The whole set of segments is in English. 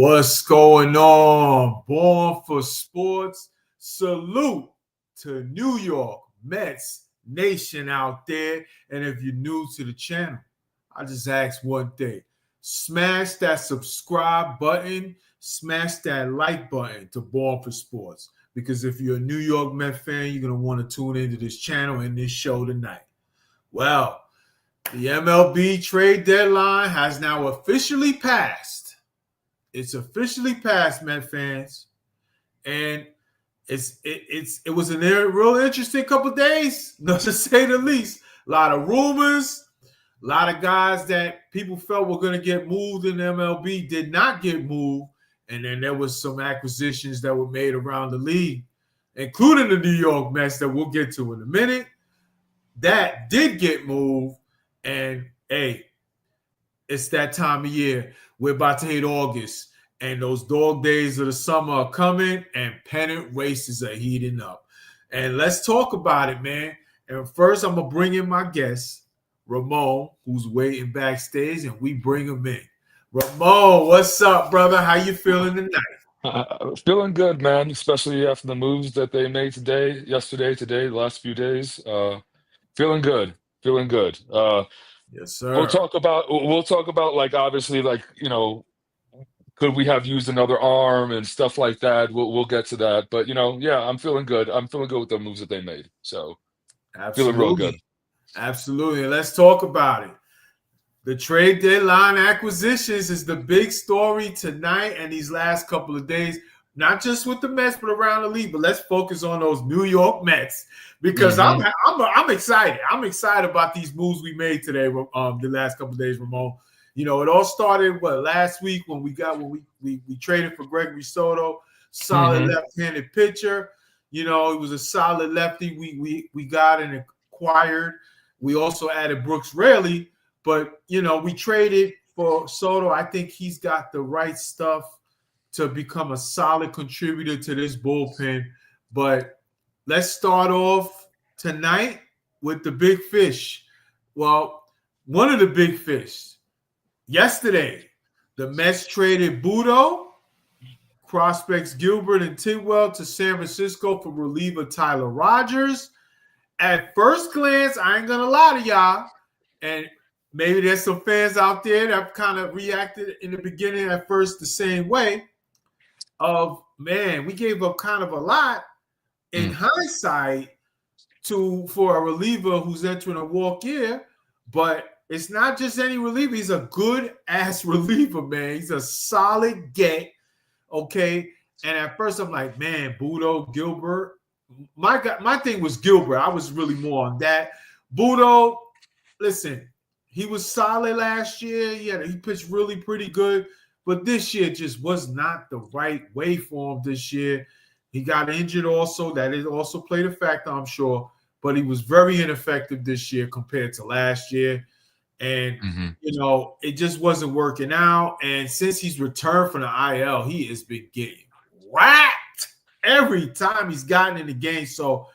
What's going on? Born for Sports. Salute to New York Mets Nation out there. And if you're new to the channel, I just ask one thing. Smash that subscribe button. Smash that like button to Born for Sports. Because if you're a New York Mets fan, you're going to want to tune into this channel and this show tonight. Well, the MLB trade deadline has now officially passed. It's officially passed, Met fans, and it was a real interesting couple of days, not to say the least. A lot of rumors, a lot of guys that people felt were going to get moved in MLB did not get moved, and then there was some acquisitions that were made around the league, including the New York Mets that we'll get to in a minute. That did get moved, and hey, it's that time of year. We're about to hit August, and those dog days of the summer are coming, and pennant races are heating up. And let's talk about it, man. And first, I'm going to bring in my guest, Ramon, who's waiting backstage, and we bring him in. Ramon, what's up, brother? How you feeling tonight? Feeling good, man, especially after the moves that they made today, the last few days. Feeling good. Yes, sir. We'll talk about like obviously like, could we have used another arm and stuff like that? We'll get to that. But yeah, I'm feeling good. I'm feeling good with the moves that they made. So feeling real good. Absolutely. Let's talk about it. The trade deadline acquisitions is the big story tonight and these last couple of days, not just with the Mets, but around the league. But let's focus on those New York Mets because I'm excited. I'm excited about these moves we made today. The last couple of days, Ramon. It all started last week when we traded for Gregory Soto, solid left-handed pitcher. It was a solid lefty we got and acquired. We also added Brooks Raley. But, we traded for Soto. I think he's got the right stuff to become a solid contributor to this bullpen. But let's start off tonight with the big fish. Well, one of the big fish. Yesterday, the Mets traded Budo, prospects Gilbert and Tidwell to San Francisco for reliever Tyler Rogers. At first glance, I ain't going to lie to y'all, and maybe there's some fans out there that kind of reacted in the beginning at first the same way of, man, we gave up kind of a lot in hindsight for a reliever who's entering a walk year. But it's not just any reliever. He's a good-ass reliever, man. He's a solid get, okay? And at first I'm like, man, Budo, Gilbert. My thing was Gilbert. I was really more on that. Budo, listen, he was solid last year. He pitched really pretty good. But this year just was not the right way for him this year. He got injured also. That it also played a factor, I'm sure. But he was very ineffective this year compared to last year. And, it just wasn't working out. And since he's returned from the IL, he has been getting whacked every time he's gotten in the game. So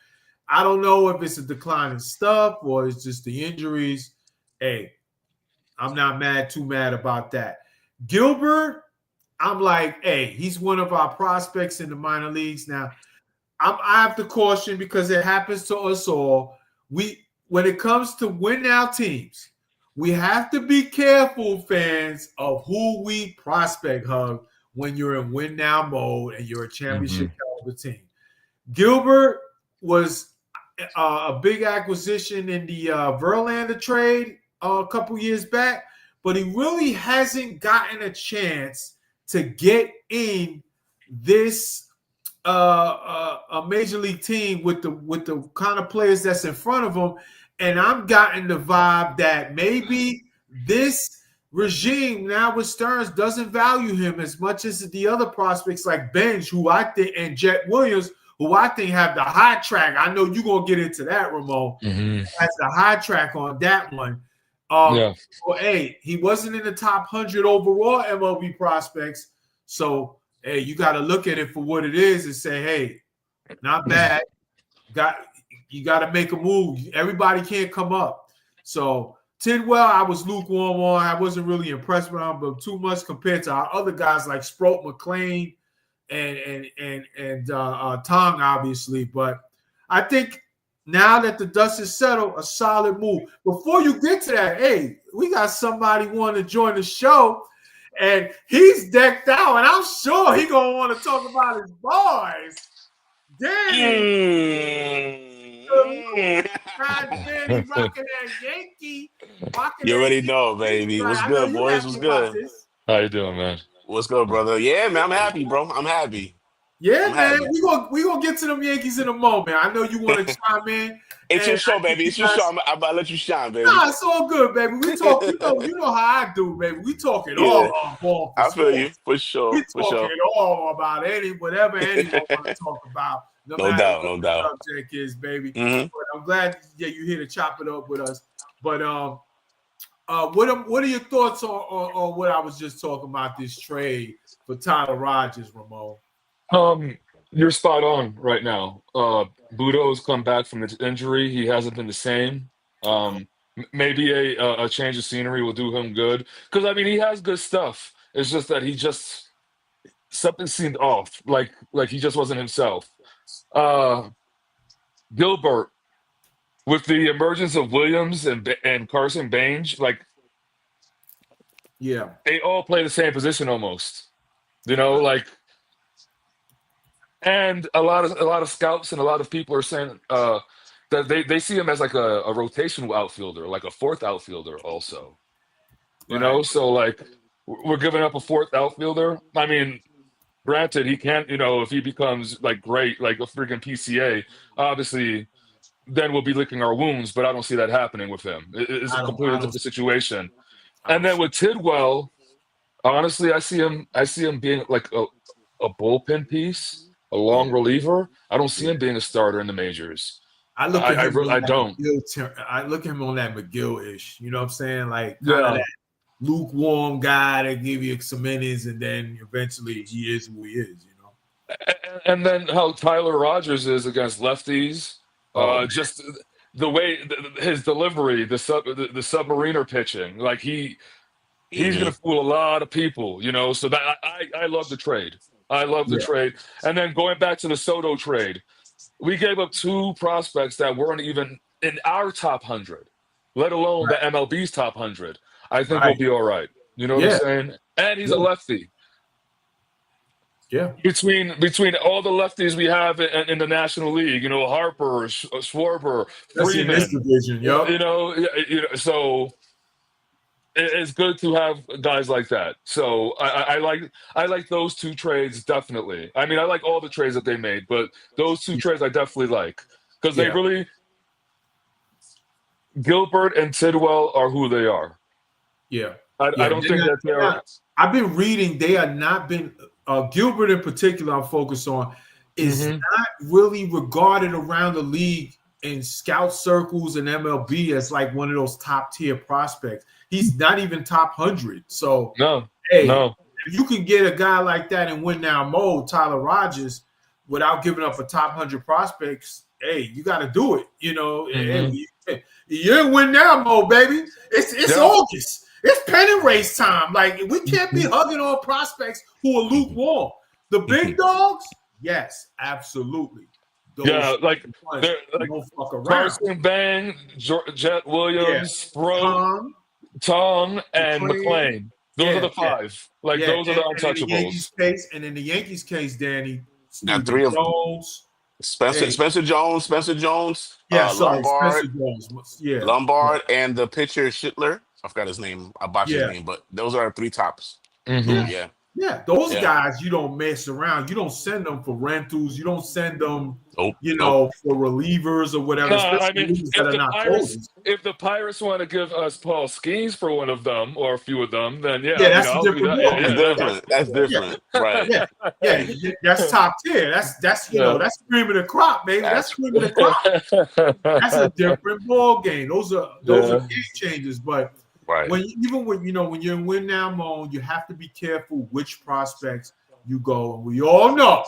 I don't know if it's a decline in stuff or it's just the injuries. Hey, I'm not too mad about that. Gilbert, I'm like, hey, he's one of our prospects in the minor leagues. Now, I have to caution because it happens to us all. When it comes to win now teams, we have to be careful, fans, of who we prospect hug when you're in win now mode and you're a championship caliber team. Gilbert was a big acquisition in the Verlander trade a couple years back, but he really hasn't gotten a chance to get in this a major league team with the kind of players that's in front of him. And I'm gotten the vibe that maybe this regime now with Stearns doesn't value him as much as the other prospects like Benj, who I think, and Jet Williams, who I think have the high track. I know you're going to get into that, Ramon. Has the high track on that one. Well, hey, he wasn't in the top 100 overall MLB prospects. So, hey, you got to look at it for what it is and say, hey, not bad. You got to make a move. Everybody can't come up. So Tidwell, I was lukewarm on. I wasn't really impressed with him, but too much compared to our other guys like Sproat McLean and Tong, obviously. But I think now that the dust is settled, a solid move. Before you get to that, hey, we got somebody want to join the show, and he's decked out, and I'm sure he gonna want to talk about his boys. Danny. Danny rocking that Yankee. You already know, baby. What's good, boys? What's good? How you doing, man? What's good, brother? Yeah, man, I'm happy, bro. I'm happy. Yeah, man. We gonna get to them Yankees in a moment. I know you want to chime in. It's your show, baby. It's your show. I'm about to let you shine, baby. Nah, it's all good, baby. We talk. You know how I do, baby. We talk it all on ball. I feel you for sure. We talk it all about whatever anyone want to talk about. No doubt, what the subject is, baby. Mm-hmm. But I'm glad you're here to chop it up with us. But what are your thoughts on what I was just talking about, this trade for Tyler Rogers, Ramon? You're spot on right now. Budo's come back from his injury. He hasn't been the same. Maybe a change of scenery will do him good. Because, I mean, he has good stuff. It's just that something seemed off. Like he just wasn't himself. Gilbert, with the emergence of Williams and Carson Bange, they all play the same position almost. And a lot of scouts and a lot of people are saying that they see him as like a rotational outfielder, like a fourth outfielder also. So we're giving up a fourth outfielder. I mean, granted, he can't, if he becomes great, like a freaking PCA, obviously then we'll be licking our wounds, but I don't see that happening with him. It's a completely different situation. And then with Tidwell, honestly, I see him being like a bullpen piece. A long reliever. I don't see him being a starter in the majors. I look at him. I don't. I look at him on that McGill-ish. You know what I'm saying? Like kind of that lukewarm guy that give you some innings, and then eventually he is who he is. And then how Tyler Rogers is against lefties. Just the way his delivery, the submariner pitching, like he's gonna fool a lot of people. So that I love the trade. I love the trade. And then going back to the Soto trade, we gave up 2 prospects that weren't even in our top 100, let alone the MLB's top 100. I think we'll be all right. You know what I'm saying? And he's a lefty. Yeah. Between all the lefties we have in the National League, Harper, Schwarber, Freeman. That's in this division, so it's good to have guys like that. So I like those 2 trades definitely. I mean, I like all the trades that they made, but those 2 trades I definitely like because they really Gilbert and Tidwell are who they are. Yeah, I don't think that they're. I've been reading. They are not been Gilbert in particular. I'm focused on is not really regarded around the league in scout circles and MLB as like one of those top tier prospects. He's not even top 100. So if you can get a guy like that in win now mode, Tyler Rogers, without giving up a top 100 prospects, hey, you got to do it. You're in win now mode, baby. It's August. It's pennant race time. Like we can't be hugging on prospects who are lukewarm. The big dogs, yes, absolutely. Carson Bang, Jet Williams, Sproat, Tong, and McLean. Those are the 5. Those are the untouchables. And in the Yankees case, Danny, got 3 of them. Spencer Jones. Lombard. Spencer Jones. Lombard and the pitcher Schittler. I forgot his name. I botched his name, but those are 3 tops. Yeah, those guys you don't mess around. You don't send them for rentals. You don't send them, for relievers or whatever. I mean, if the Pirates want to give us Paul Skeens for one of them or a few of them, then that's different. That's different, right? That's top tier. That's that's cream of the crop, baby. That's cream of the crop. That's a different ball game. Those are game changers, but. Right. When you're in win now mode, you have to be careful which prospects you go. And we all know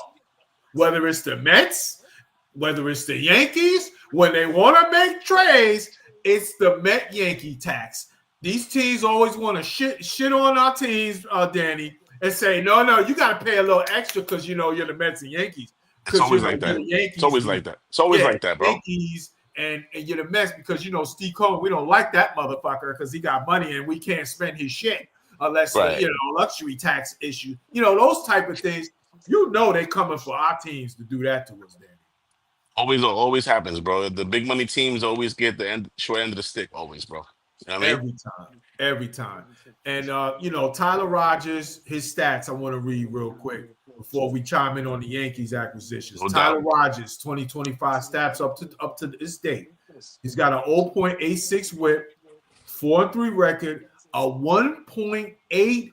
whether it's the Mets, whether it's the Yankees, when they want to make trades, it's the Met Yankee tax. These teams always want to shit on our teams, Danny, and say, no, you got to pay a little extra because you're the Mets and Yankees. It's Because always like that. the Yankees. It's always like that. It's always like that, bro. Yankees and you're the Mets because Steve Cohen. We don't like that motherfucker because he got money and we can't spend his shit unless luxury tax issue. Those type of things. They coming for our teams to do that to us, Danny. Always happens, bro. The big money teams always get the short end of the stick, always, bro. You know what I mean? Every time. And Tyler Rogers, his stats I want to read real quick before we chime in on the Yankees acquisitions. No Tyler doubt. Rogers, 2025 stats up to this date. He's got an 0.86 whip, 4-3 record, a 1.80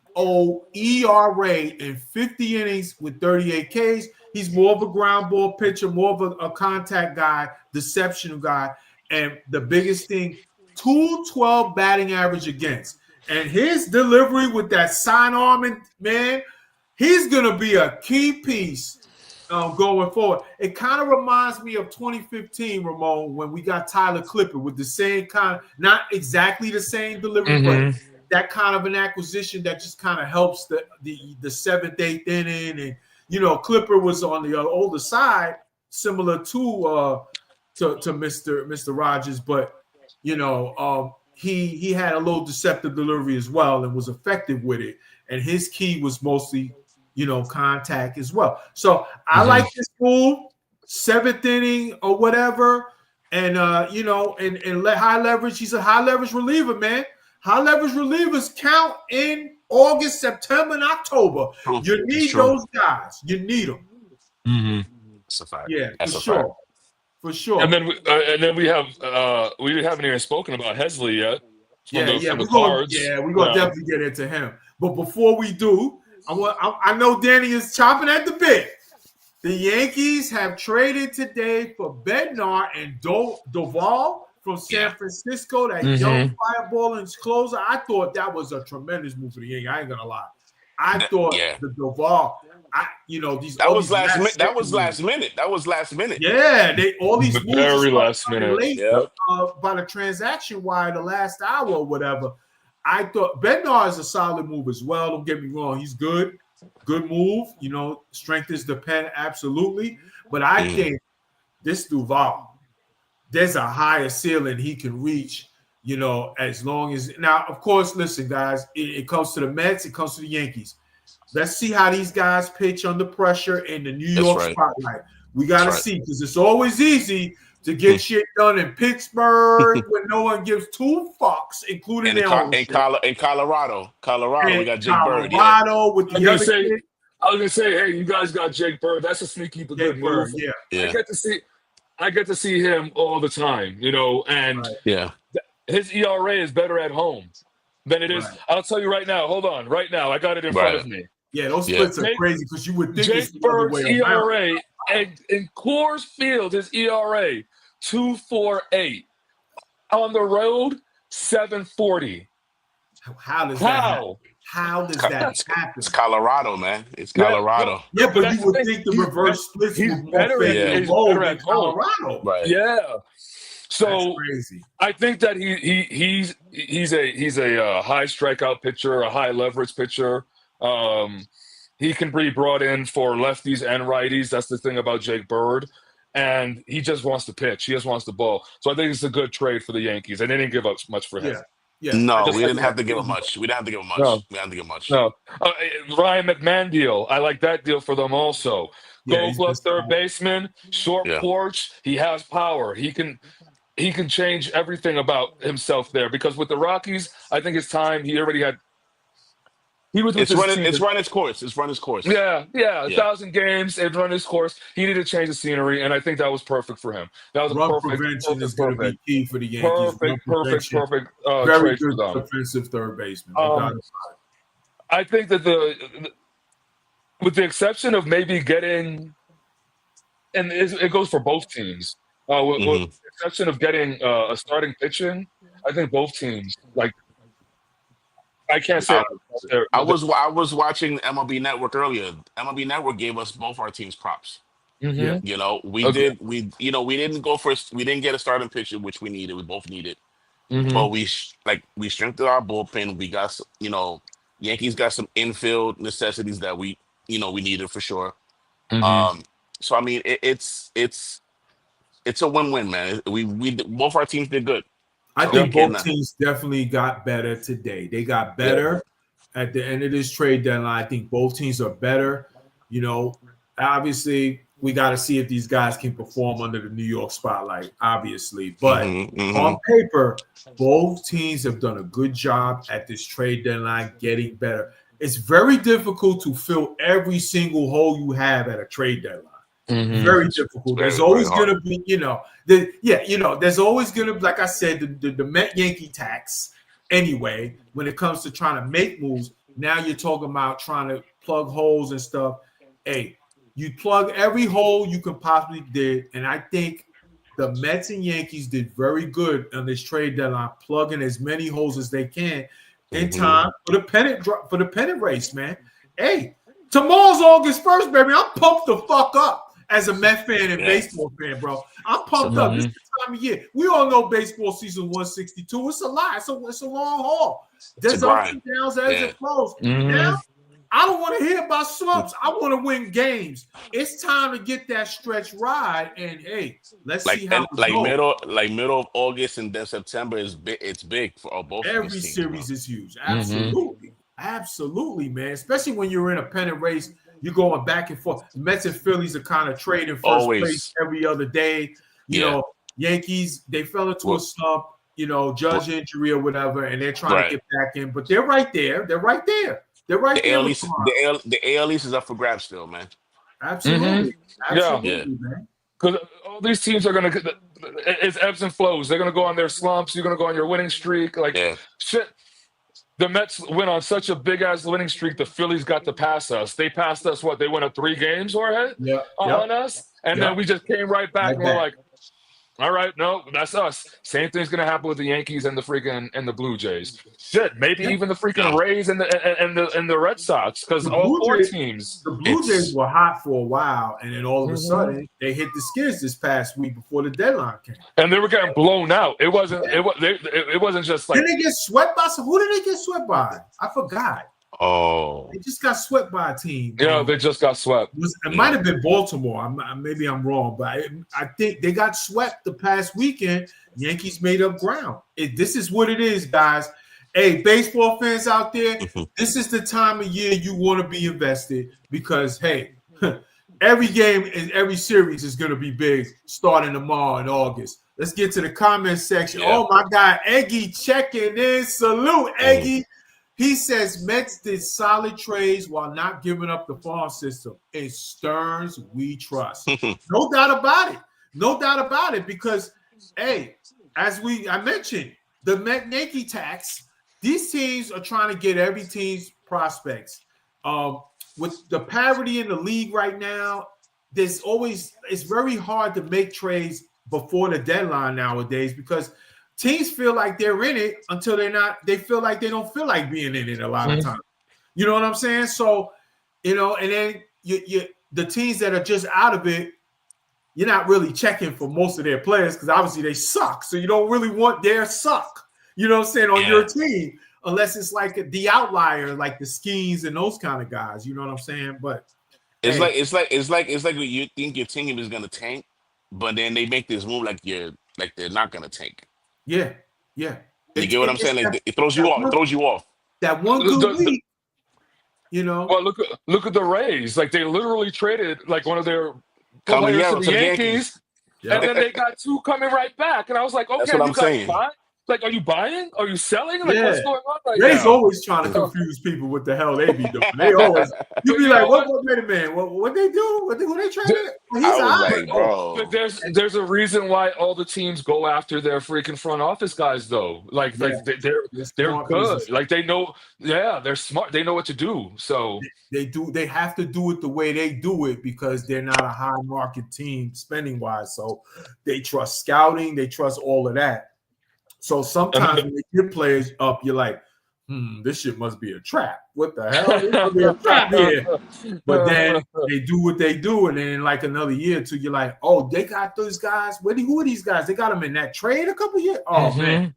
ERA in 50 innings with 38 Ks. He's more of a ground ball pitcher, more of a contact guy, deception guy. And the biggest thing, 212 batting average against. And his delivery with that sign arm, man, he's going to be a key piece going forward. It kind of reminds me of 2015, Ramon, when we got Tyler Clippard with the same kind of, not exactly the same delivery, but that kind of an acquisition that just kind of helps the 7th, 8th inning. And, Clippard was on the older side, similar to Mr. Rogers, but he had a little deceptive delivery as well and was effective with it. And his key was mostly, contact as well. So I like this move, 7th inning or whatever. And, and let high leverage. He's a high leverage reliever, man. High leverage relievers count in August, September, and October. You need those guys. You need them. That's a fact. Yeah, That's for a sure. fact. For sure. And then we have we haven't even spoken about Hesley yet. We're gonna definitely get into him. But before we do, I know Danny is chomping at the bit. The Yankees have traded today for Bednar and Doval from San Francisco, that young fireball and closer. I thought that was a tremendous move for the Yankees. I ain't gonna lie. I thought the Doval. That was last minute. Yeah, all these moves very last minute. Late, by the transaction wire, the last hour or whatever. I thought Bednar is a solid move as well. Don't get me wrong; he's good move. Strength is the pen, absolutely. But I think this Duval, there's a higher ceiling he can reach. As long as now, of course, listen, guys, it comes to the Mets, it comes to the Yankees. Let's see how these guys pitch under pressure in the New York spotlight. We got to see, because it's always easy to get shit done in Pittsburgh when no one gives two fucks, including their own. In Colorado, we got Jake Bird. Colorado with the other kid. I was gonna say, hey, you guys got Jake Bird. That's a sneaky but good move. Yeah. I get to see him all the time, and his ERA is better at home than it is. I'll tell you right now. Hold on, right now, I got it in front of me. Yeah, those splits are crazy because you would think Jake Bird's ERA in Coors Field, his ERA 2.48. On the road, 7.40. How does that happen? It's Colorado, man. It's Colorado. Yeah, but you would think the reverse splits would be better at Colorado. Right. Yeah. So that's crazy. I think that he's a high strikeout pitcher, a high leverage pitcher. He can be brought in for lefties and righties. That's the thing about Jake Bird. And he just wants to pitch. He just wants the ball. So I think it's a good trade for the Yankees. And they didn't give up much for him. Yeah. No, we didn't have to give him much. We didn't have to give him much. No. Ryan McMahon deal. I like that deal for them also. Gold Glove third baseman, short porch. He has power. He can change everything about himself there, because with the Rockies, I think it's time. He already had. It's run its course. Yeah. 1,000 games. It run its course. He needed to change the scenery, and I think that was perfect for him. That was run prevention is going to be key for the Yankees. Perfect. Very good defensive third baseman. I think that with the exception of maybe getting, and it goes for both teams. With the exception of getting a starting pitching, I think both teams I can't say. I was watching MLB Network earlier. MLB Network gave us both our teams props. We didn't go first. We didn't get a starting pitcher, which we needed. We both needed. but we strengthened our bullpen. We got Yankees got some infield necessities that we needed for sure. Hmm. So I mean, it's a win-win, man. We both our teams did good, I so we think Yep. can't. both teams definitely got better today. They got Yeah. better at the end of this trade deadline. I think both teams are better. You know, obviously, we got to see if these guys can perform under the New York spotlight, obviously. But on paper, both teams have done a good job at this trade deadline getting better. It's very difficult to fill every single hole you have at a trade deadline. Hmm. Very difficult. Very, There's very always hard. going to be, there's always going to, like I said, the Met Yankee tax. Anyway, when it comes to trying to make moves, now you're talking about trying to plug holes and stuff. Hey, you plug every hole you can possibly did, and I think the Mets and Yankees did very good on this trade deadline, plugging as many holes as they can in time for the pennant race, man. Hey, tomorrow's August 1st, baby. I'm pumped the fuck up as a Met fan and baseball fan, bro. I'm pumped up. This is the time of year. We all know baseball season 162. It's a lot. It's a long haul. There's ups and downs as it flows. Now, I don't want to hear about slumps. I want to win games. It's time to get that stretch ride, and hey, let's see how it goes. Middle of August and then September is big. It's big for both of Every these teams, series is huge. Absolutely. Absolutely, man. Especially when you're in a pennant race, you're going back and forth. The Mets and Phillies are kind of trading first place every other day. You know, Yankees, they fell into a slump, Judge injury or whatever, and they're trying to get back in. But they're right there. They're right there. They're right there. The AL East is up for grabs still, man. Absolutely. Absolutely, man. Because all these teams are going to – it's ebbs and flows. They're going to go on their slumps. You're going to go on your winning streak. Shit. The Mets went on such a big-ass winning streak, the Phillies got to pass us. They passed us, what, they went up 3 games, Jorge, on us? And then we just came right back and we're like, all right, no, that's us. Same thing's going to happen with the Yankees and the Blue Jays. Shit, maybe even the freaking Rays and the Red Sox, because all 4 teams. The Blue Jays were hot for a while, and then all of a sudden they hit the skids this past week before the deadline came. And they were getting blown out. It wasn't. It wasn't just like. Did they get swept by some? Who did they get swept by? I forgot. Oh, they just got swept by a team. Yeah, they just got swept. It might have been Baltimore. Maybe I'm wrong, but I think they got swept the past weekend. Yankees made up ground. This is what it is, guys. Hey, baseball fans out there, this is the time of year you want to be invested because, hey, every game and every series is going to be big starting tomorrow in August. Let's get to the comment section. Oh, my God. Eggy checking in. Salute, Eggy. He says Mets did solid trades while not giving up the farm system. In Stearns, we trust. No doubt about it. No doubt about it because, hey, as I mentioned, the Met Yankee tax, these teams are trying to get every team's prospects. With the parity in the league right now, it's very hard to make trades before the deadline nowadays because teams feel like they're in it until they're not. They feel like they don't feel like being in it a lot of times. You know what I'm saying? So, and then the teams that are just out of it, you're not really checking for most of their players because obviously they suck. So you don't really want their suck. You know what I'm saying, on your team, unless it's like the outlier, like the Skeens and those kind of guys. You know what I'm saying? But it's like you think your team is gonna tank, but then they make this move like they're not gonna tank. Yeah. You get what I'm saying? Like, it throws you off. It throws you off. That one good week, Well, look at the Rays. Like they literally traded like one of their players to the Yankees. And then they got 2 coming right back. And I was like, okay, that's what I'm saying. Like, are you buying? Are you selling? Like, what's going on right Ray's now? always trying to confuse people what the hell they be doing. They always, you be like, wait a minute, what they do? Who they traded? He's like, bro. But there's a reason why all the teams go after their freaking front office guys, though. Like they're good. Like they know, they're smart. They know what to do. So they do. They have to do it the way they do it because they're not a high market team spending wise. So they trust scouting. They trust all of that. So sometimes when they get players up, you're like, this shit must be a trap. What the hell? It must be a trap here. But then they do what they do, and then in like another year or 2, you're like, oh, they got those guys. Who are these guys? They got them in that trade a couple years. Oh man,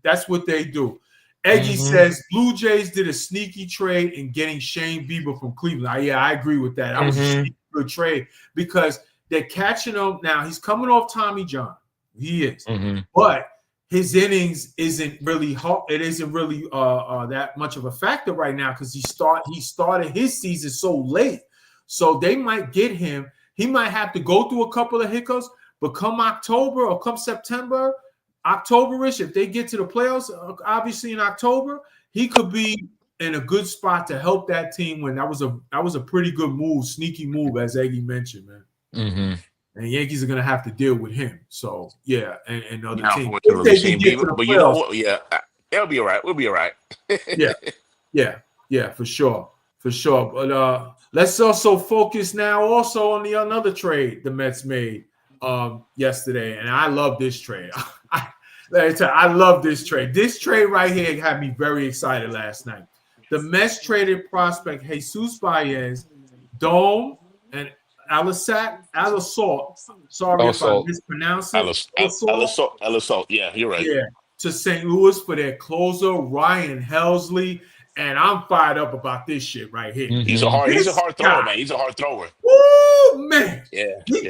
That's what they do. Eggy says Blue Jays did a sneaky trade in getting Shane Bieber from Cleveland. Yeah, I agree with that. That was a sneaky good trade because they're catching him now. He's coming off Tommy John. He is, but his innings isn't really that much of a factor right now because he started his season so late. So they might get him. He might have to go through a couple of hiccups, but come October or come September, October-ish, if they get to the playoffs, obviously in October, he could be in a good spot to help that team win. That was a pretty good move, sneaky move, as Eggy mentioned, man. And Yankees are going to have to deal with him. So, yeah, and other teams. If they can get to the but playoffs, you know what? Yeah, it'll be all right. We'll be all right. yeah, for sure. But let's also focus now also on the another trade the Mets made yesterday. And I love this trade. I love this trade. This trade right here had me very excited last night. The Mets traded prospect Jesus Baez, Dome, and Alisalt. Sorry if I mispronounce it. Alisalt. Yeah, you're right. Yeah, to St. Louis for their closer, Ryan Helsley. And I'm fired up about this shit right here. He's a hard thrower, man. He's a hard thrower. Woo, man. Yeah. He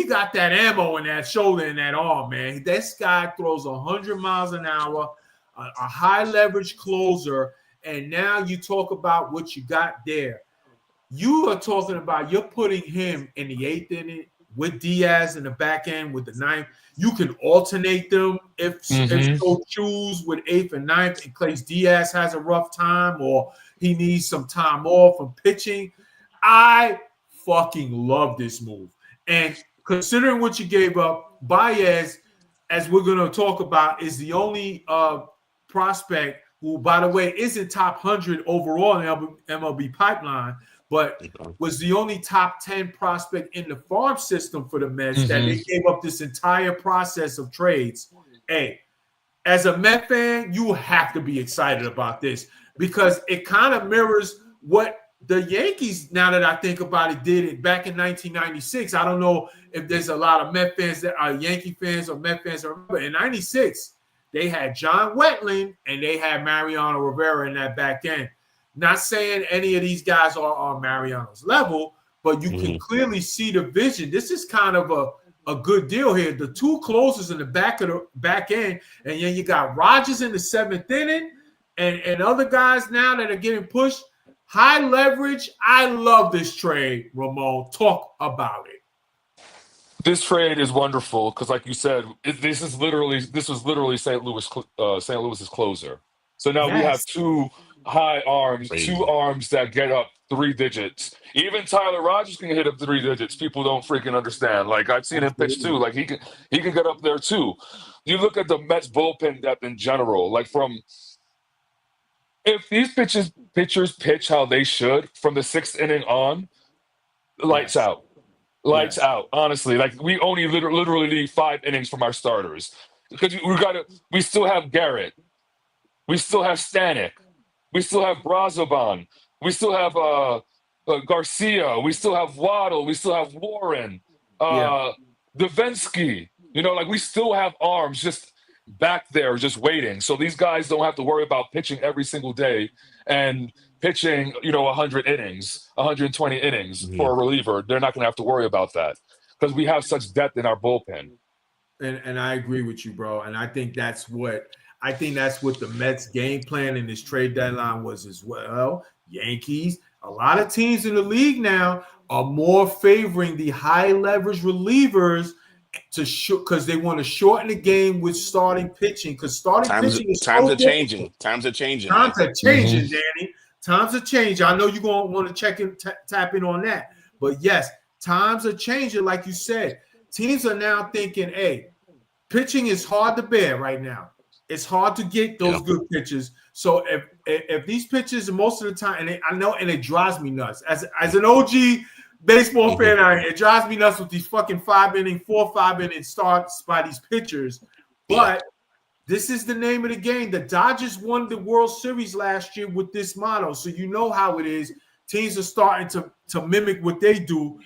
got that ammo in that shoulder and that arm, man. This guy throws 100 miles an hour, a high leverage closer, and now you talk about what you got there. You are talking about you're putting him in the 8th inning with Diaz in the back end with the 9th. You can alternate them if so choose with 8th and 9th in case Diaz has a rough time or he needs some time off from pitching. I fucking love this move. And considering what you gave up, Baez, as we're going to talk about, is the only prospect who, by the way, isn't top 100 overall in MLB pipeline, but was the only top 10 prospect in the farm system for the Mets that they gave up this entire process of trades. Hey, as a Met fan, you have to be excited about this because it kind of mirrors what the Yankees, now that I think about it, did it back in 1996. I don't know if there's a lot of Met fans that are Yankee fans or Met fans that remember. In 96, they had John Wetland and they had Mariano Rivera in that back end. Not saying any of these guys are on Mariano's level, but you can clearly see the vision. This is kind of a good deal here. The two closers in the back end, and then you got Rogers in the 7th inning and other guys now that are getting pushed. High leverage. I love this trade, Ramon. Talk about it. This trade is wonderful because, like you said, this was literally St. Louis's closer. So now we have two high arms, two arms that get up 3 digits. Even Tyler Rogers can hit up 3 digits. People don't freaking understand. Like I've seen him pitch too. Like he can get up there too. You look at the Mets bullpen depth in general. Like if these pitchers pitch how they should from the 6th inning on, lights out. Lights out, honestly. Like we only literally need 5 innings from our starters because we still have Garrett, we still have Stanek, we still have Brazoban, we still have Garcia, we still have Waddle, we still have Warren, Davinsky. Like we still have arms just back there, just waiting. So these guys don't have to worry about pitching every single day and pitching, 100 innings, 120 innings for a reliever. They're not going to have to worry about that because we have such depth in our bullpen. And I agree with you, bro. And I think that's what the Mets game plan in this trade deadline was as well. Yankees, a lot of teams in the league now are more favoring the high leverage relievers because they want to shorten the game with starting pitching. Because pitching is times are changing. Times are changing, Danny. Times are changing. I know you're going to want to tap in on that. But yes, times are changing. Like you said, teams are now thinking, hey, pitching is hard to bear right now. It's hard to get those good pitches. So if these pitches most of the time, and it drives me nuts. As an OG baseball fan out here, it drives me nuts with these fucking 4 or 5 inning starts by these pitchers. But this is the name of the game. The Dodgers won the World Series last year with this motto. So you know how it is. Teams are starting to mimic what they do.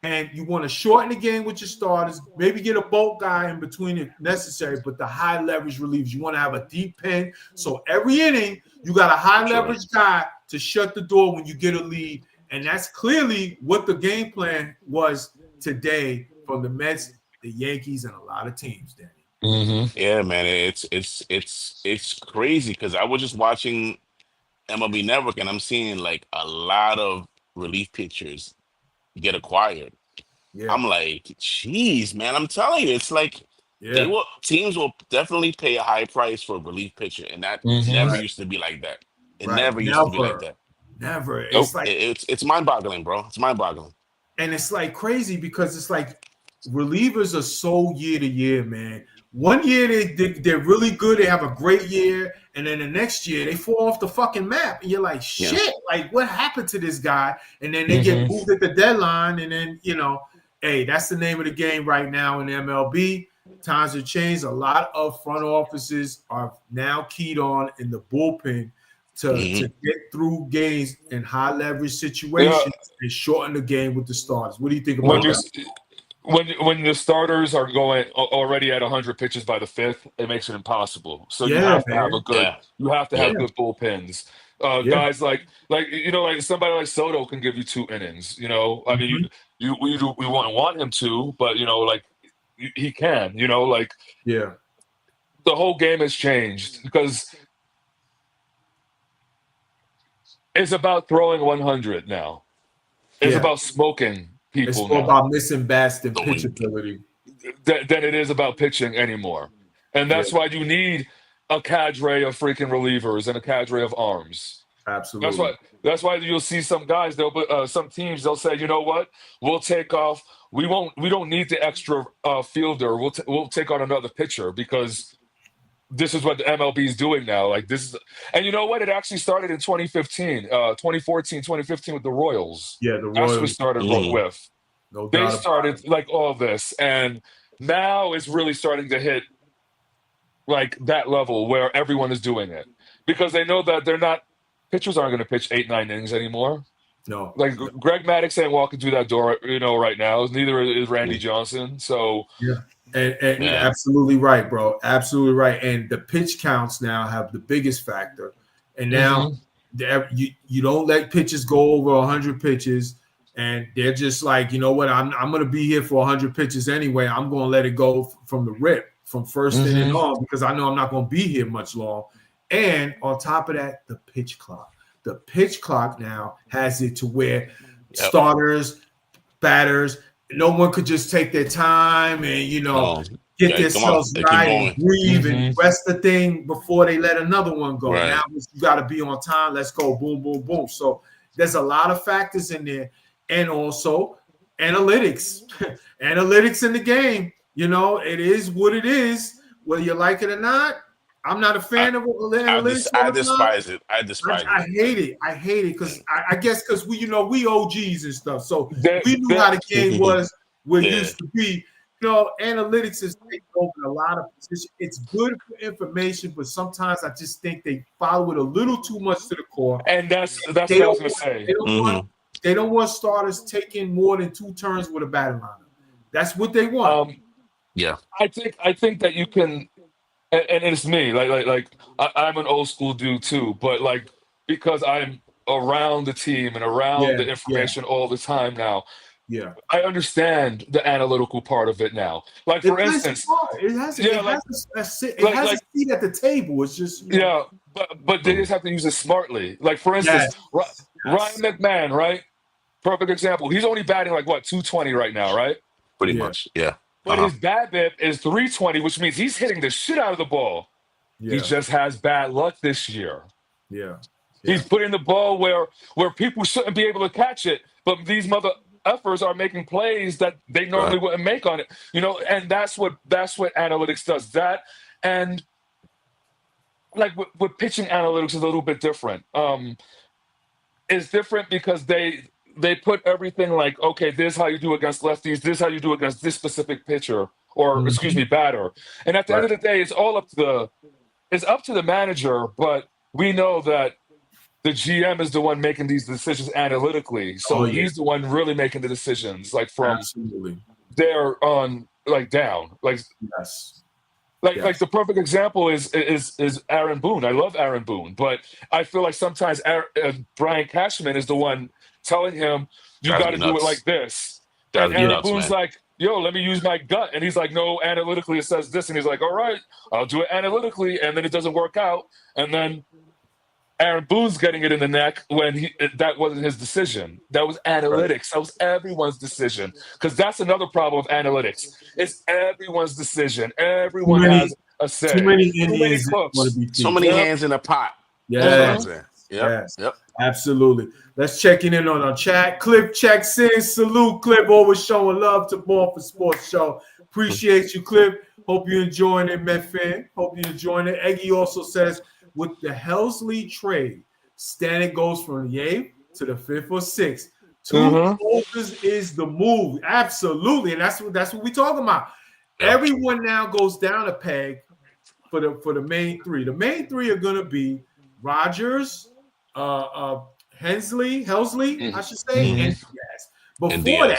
and you want to shorten the game with your starters, maybe get a bulk guy in between if necessary, but the high leverage relievers. You want to have a deep pen. So every inning, you got a high leverage guy to shut the door when you get a lead. And that's clearly what the game plan was today from the Mets, the Yankees, and a lot of teams, Danny. Mm-hmm. Yeah, man, it's crazy because I was just watching MLB Network and I'm seeing like a lot of relief pitchers get acquired. Yeah. I'm like, geez, man, I'm telling you, it's like Yeah. teams will definitely pay a high price for a relief pitcher, and that Mm-hmm. never used to be like that. It Right. never used to be like that. Never. Nope. It's like It's mind-boggling, bro. It's mind-boggling. and it's like crazy because it's like relievers are so year to year, man. One year they're really good, they have a great year, and then the next year they fall off the fucking map, and you're like, shit, like what happened to this guy? And then they get moved at the deadline, and then hey, that's the name of the game right now in MLB. Times have changed. A lot of front offices are now keyed on in the bullpen to get through games in high leverage situations and shorten the game with the starters. What do you think about that? When the starters are going already at 100 pitches by the fifth, it makes it impossible. So you have to have good bullpens. Guys like somebody like Soto can give you 2 innings. I mean, we wouldn't want him to, but he can. The whole game has changed because it's about throwing 100 now. It's about smoking people. It's more about missing bats than pitch ability than it is about pitching anymore. And that's why you need a cadre of freaking relievers and a cadre of arms. Absolutely. That's why you'll see some guys. Some teams they'll say, you know what, we'll take off. We don't need the extra fielder. We'll take on another pitcher because this is what the MLB is doing now. Like this is, and you know what? It actually started in 2015, 2014, 2015 with the Royals. Yeah, the Royals. That's what started with. No they started like all this, and now it's really starting to hit like that level where everyone is doing it because they know that pitchers aren't going to pitch 8-9 innings anymore. No, like Greg Maddux ain't walking through that door, right now. Neither is Randy Johnson. So yeah. And absolutely right, bro. Absolutely right. And the pitch counts now have the biggest factor. And now you don't let pitches go over 100 pitches. And they're just like, you know what? I'm going to be here for 100 pitches anyway. I'm going to let it go from the rip, from first inning on, because I know I'm not going to be here much long. And on top of that, the pitch clock. The pitch clock now has it to where starters, batters, no one could just take their time and, get themselves right and breathe and rest the thing before they let another one go. Right. Now you got to be on time. Let's go. Boom, boom, boom. So there's a lot of factors in there. And also analytics. Analytics in the game. It is what it is, whether you like it or not. I'm not a fan of analytics. I despise it. I hate it. I hate it because I guess because we OGs and stuff. So we knew how the game was where it used to be. Analytics is taking over a lot of positions. It's good for information, but sometimes I just think they follow it a little too much to the core. And that's what I was going to say. They don't want starters taking more than 2 turns with a batting lineup. That's what they want. I think that you can. And it's me, like I'm an old school dude too, but like because I'm around the team and around the information all the time now. Yeah, I understand the analytical part of it now. Like for instance, it has a seat at the table. It's just but they just have to use it smartly. Like for instance, Ryan McMahon, right? Perfect example. He's only batting like 220 right now, right? Pretty much, yeah. But his BABIP is 320, which means he's hitting the shit out of the ball. Yeah. He just has bad luck this year. Yeah. He's putting the ball where people shouldn't be able to catch it, but these mother effers are making plays that they normally wouldn't make on it. And that's what analytics does. That and like with pitching analytics is a little bit different. It's different because they put everything like, okay, this is how you do against lefties, this is how you do against this specific pitcher or batter. And at the end of the day, it's up to the manager, but we know that the GM is the one making these decisions analytically. So he's the one really making the decisions, like from Absolutely. there on, like down, Yes. like the perfect example is Aaron Boone. I love Aaron Boone, but I feel like sometimes Brian Cashman is the one telling him you Drives got me to do it like nuts. this, and Drives me Aaron nuts, Boone's man. like, "Yo, let me use my gut," and he's like, "No, analytically it says this," and he's like, "All right, I'll do it analytically," and then it doesn't work out, and then Aaron Boone's getting it in the neck when that wasn't his decision. That was Right. analytics. That was everyone's decision. Because that's another problem with analytics. It's everyone's decision. Too Everyone many, has a too say. many Too many Indians want to cooks. be So featured. many Yep. hands in a pot. That's what I'm Yes. saying. Yes. Yep. Absolutely. Let's check in on our chat. Clip checks in. Salute, Clip. Always showing love to Born for Sports Show. Appreciate you, Clip. Hope you're enjoying it, Met fan. Hope you're enjoying it. Eggy also says, with the Helsley trade, Stanek goes from the 8th to the 5th or 6th. Two closers is the move. Absolutely. And that's what we're talking about. Yep. Everyone now goes down a peg for the main three. The main three are going to be Rogers, Helsley, I should say, and Diaz. Before that,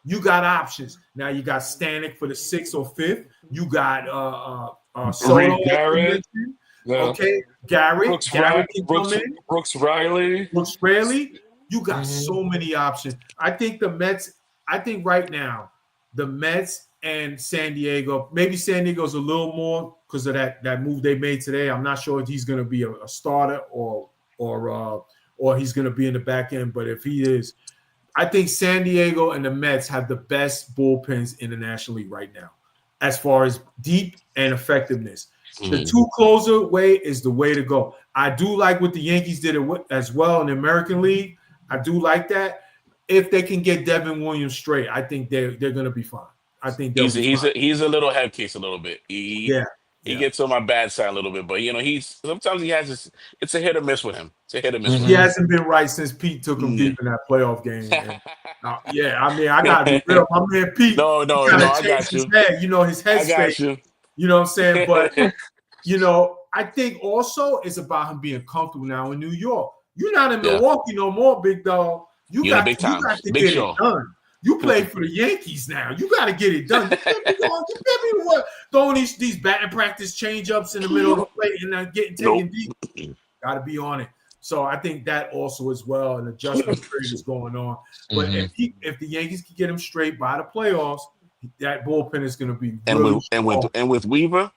you got options. Now you got Stanek for the 6th or 5th. You got Soto, Reed like you Garrett. mentioned. Yeah. Okay, Garrett can come in. Brooks Riley. Brooks Riley. You got so many options. I think the Mets. I think right now the Mets and San Diego. Maybe San Diego's a little more because of that move they made today. I'm not sure if he's going to be a starter or he's going to be in the back end. But if he is, I think San Diego and the Mets have the best bullpens internationally right now, as far as deep and effectiveness. The two closer way is the way to go. I do like what the Yankees did as well in the American League. I do like that. If they can get Devin Williams straight, I think they're going to be fine. I think they'll be fine. He's a little head case a little bit. He gets on my bad side a little bit, but sometimes he has this. It's a hit or miss with him. It's a hit or miss. With He him. hasn't been right since Pete took him deep in that playoff game. And, I mean, I gotta be real. My man Pete. No, I got you. Head, his head I got space. you. You know what I'm saying? But I think also it's about him being comfortable now in New York. You're not in Milwaukee no more, big dog. You got to get it done. You play for the Yankees now. You got to get it done. You can't be throwing these batting practice change-ups in the middle of the plate and taken deep. Got to be on it. So I think that also as well, an adjustment trade is going on. But if the Yankees can get him straight by the playoffs, that bullpen is going to be with Weaver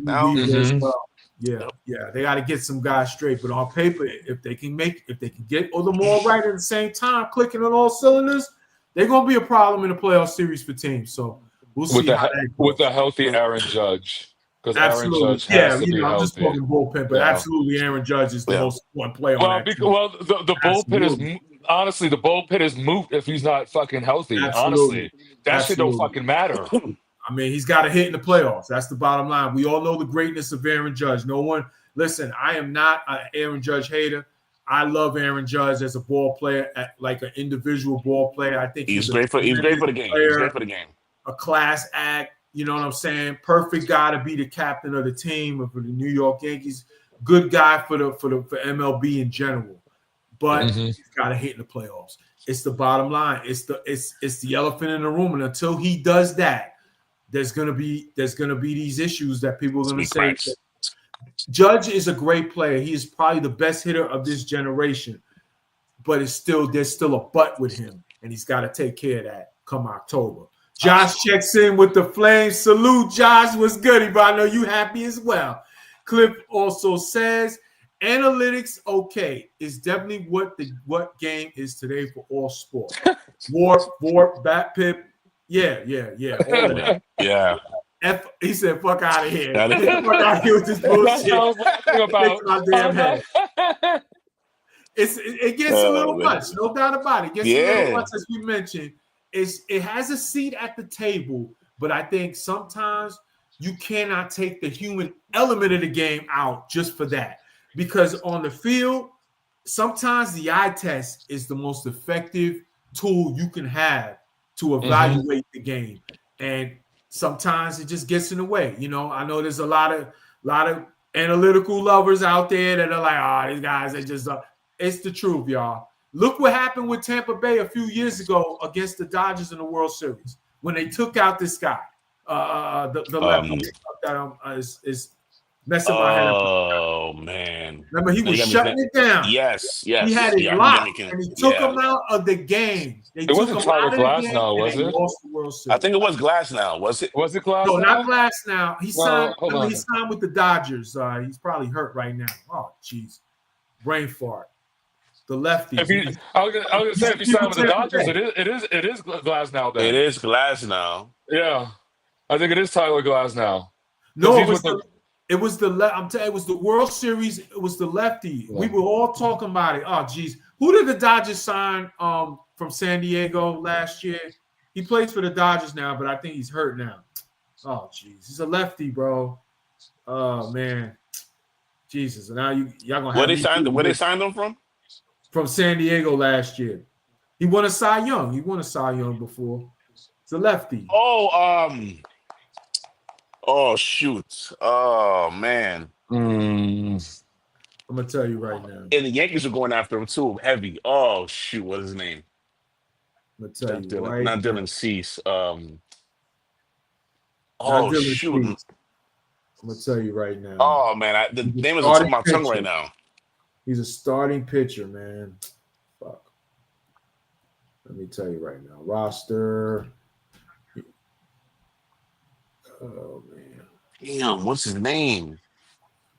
now. As well. Yeah, they got to get some guys straight. But on paper, if they can get them all right at the same time, clicking on all cylinders, they're going to be a problem in the playoff series for teams. So we'll see with a healthy Aaron Judge. Because Aaron Judge I'm just talking bullpen, but absolutely, Aaron Judge is the most important player on that team. The bullpen is honestly the bullpen is moot if he's not fucking healthy. Honestly, that shit don't fucking matter. I mean, he's got to hit in the playoffs. That's the bottom line. We all know the greatness of Aaron Judge. Listen, I am not an Aaron Judge hater. I love Aaron Judge as a ball player, like an individual ball player. I think he's great for the game. He's great for the game. A class act. You know what I'm saying? Perfect guy to be the captain of the team for the New York Yankees. Good guy for MLB in general. But he's got to hit in the playoffs. It's the bottom line. It's the elephant in the room. And until he does that, there's gonna be these issues that people are gonna say. Judge is a great player. He is probably the best hitter of this generation. But there's still a but with him, and he's got to take care of that come October. Josh checks in with the Flames. Salute, Josh. What's good, but I know you happy as well. Clip also says, analytics, okay, is definitely what game is today for all sports. Warp, bat pip. Yeah. All of that. Yeah. He said, fuck out of here. Fuck out of here with this bullshit. My damn head. It gets a little much, no doubt about it. It gets a little much, as we mentioned. It has a seat at the table, but I think sometimes you cannot take the human element of the game out just for that. Because on the field, sometimes the eye test is the most effective tool you can have to evaluate the game. And sometimes it just gets in the way. I know there's a lot of analytical lovers out there that are like, these guys are just it's the truth, y'all. Look what happened with Tampa Bay a few years ago against the Dodgers in the World Series when they took out this guy, the lefty that is messing my head up. Oh man! Remember, he was shutting it down. Yes. He had it locked, and he took him out of the game. It wasn't Tyler Glasnow, was it? Lost the World Series. I think it was Glasnow. Was it? Was it Glasnow? No, not Glasnow. He signed. He signed with the Dodgers. He's probably hurt right now. Oh, jeez, brain fart. The lefty. I was gonna say if you signed with the Dodgers, it is Glasnow. Then It is Glasnow. Yeah, I think it is Tyler Glasnow. No, it was the World Series. It was the lefty. Yeah. We were all talking about it. Oh, geez. Who did the Dodgers sign from San Diego last year? He plays for the Dodgers now, but I think he's hurt now. Oh, jeez. He's a lefty, bro. Oh, man. Jesus. Now y'all going to have Where they signed him from? From San Diego last year. He won a Cy Young. He won a Cy Young before. It's a lefty. Oh, shoot. Oh, man. I'm going to tell you right now. And the Yankees are going after him, too, heavy. Oh, shoot. What is his name? I'm going to tell you right not now. Dylan Cease. Shoot. I'm going to tell you right now. Oh, man. The name is on the tip of my tongue right now. He's a starting pitcher, man. Fuck. Let me tell you right now. Roster. Oh, man. Damn, what's his name?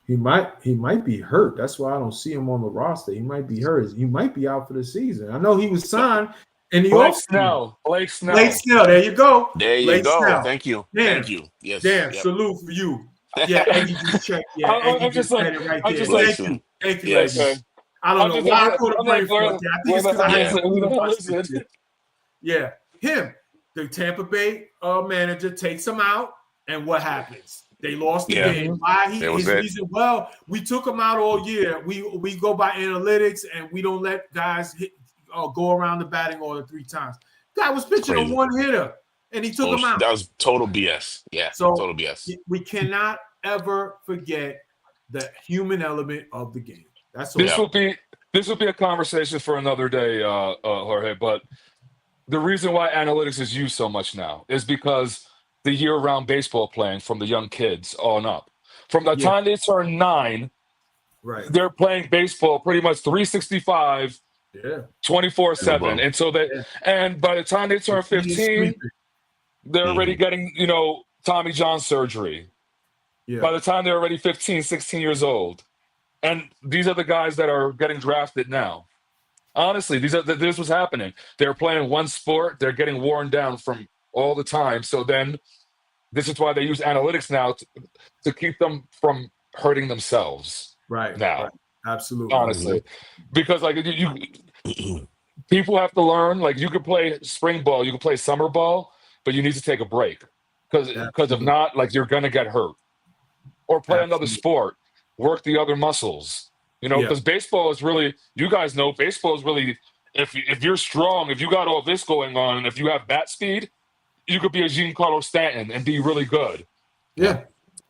He might be hurt. That's why I don't see him on the roster. He might be hurt. He might be out for the season. I know he was signed in the Blake Snell. Blake Snell. There you go. There you go. Snell. Thank you. Damn. Thank you. Yes. Damn. Yep. Salute for you. Yeah, Eddie just checked. Yeah, Eddie just said it right there. Thank you. Yes. I don't know why I put a brain for it. I think it's because I had some. Yeah, him. The Tampa Bay manager takes him out, and what happens? They lost the game. Why? His reason, well, we took him out all year. We go by analytics, and we don't let guys go around the batting order 3 times. Guy was pitching a one-hitter, and he took him out. That was total BS. Yeah, so total BS. We cannot ever forget the human element of the game. That's all. This will be a conversation for another day, Jorge. But the reason why analytics is used so much now is because the year-round baseball playing from the young kids on up. From the time they turn 9, they're playing baseball pretty much 365, 24/7. And so and by the time they turn 15, they're already getting, Tommy John surgery. Yeah. By the time they're already 15, 16 years old. And these are the guys that are getting drafted now. Honestly, this was happening. They're playing one sport. They're getting worn down from all the time. So then this is why they use analytics now to keep them from hurting themselves. Right. Now. Right. Absolutely. Honestly. Because people have to learn, you can play spring ball, you can play summer ball, but you need to take a break. Because if not, you're going to get hurt. Or play another sport. Work the other muscles, because baseball is really, you guys know, baseball is really, if you're strong, if you got all this going on, and if you have bat speed, you could be a Giancarlo Stanton and be really good. Yeah,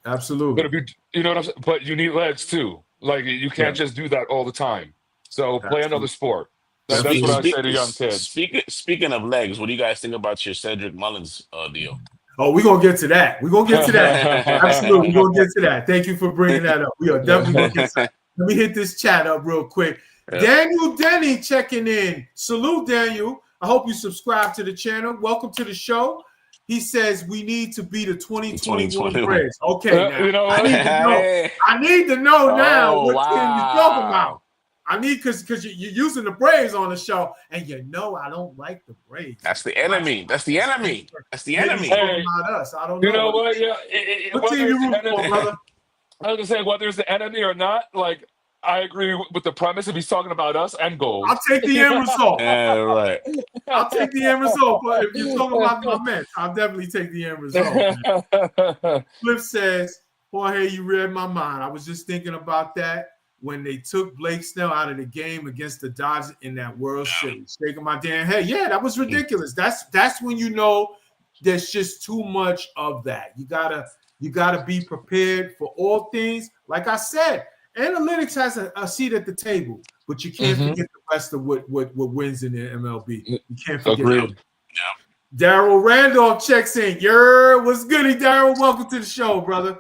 absolutely. But you know what I'm saying? But you need legs too. You can't just do that all the time. So play another sport. That's what I say to young kids. Speaking of legs, what do you guys think about your Cedric Mullins deal? Oh, we're going to get to that. Absolutely. We're going to get to that. Thank you for bringing that up. We are definitely going to get to that. Let me hit this chat up real quick. Yeah. Daniel Denny checking in. Salute, Daniel. I hope you subscribe to the channel. Welcome to the show. He says we need to be the 2021 Braves. Okay, now. I need to know now what team you're talking about. I need because you're using the Braves on the show, and I don't like the Braves. That's the enemy. That's the enemy. Hey, about us. I don't know. You know what? Yeah. What team you root for, brother? I was gonna say whether it's the enemy or not. I agree with the premise if he's talking about us and goals. I'll take the end result. Yeah, right. I'll take the end result. But if you're talking about my Mets, I'll definitely take the end result. Cliff says, "Jorge, you read my mind. I was just thinking about that." When they took Blake Snell out of the game against the Dodgers in that World Series. Shaking my damn head. Yeah, that was ridiculous. That's when you know there's just too much of that. You gotta be prepared for all things, like I said, analytics has a seat at the table, but you can't forget the rest of what wins in the MLB. You can't forget. Agreed. Daryl Randolph checks in. What's goody, Daryl? Welcome to the show, brother.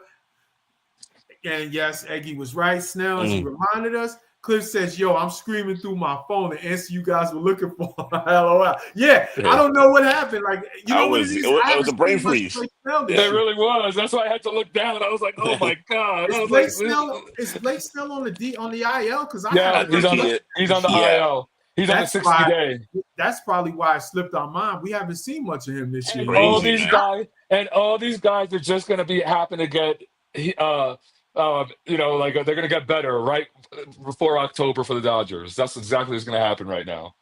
And yes, Eggy was right. Snell, as he reminded us. Cliff says, yo, I'm screaming through my phone to answer you guys were looking for. LOL. Yeah, I don't know what happened. Like, you know what it is? It was a brain freeze. It really was. That's why I had to look down. I was like, oh my God. Is Blake Snell on the IL? Because he's on the IL. He's on the 60-day. That's probably why it slipped our mind. We haven't seen much of him this year. All these guys are just going to happen to get like they're going to get better right before October for the Dodgers. That's exactly what's going to happen right now.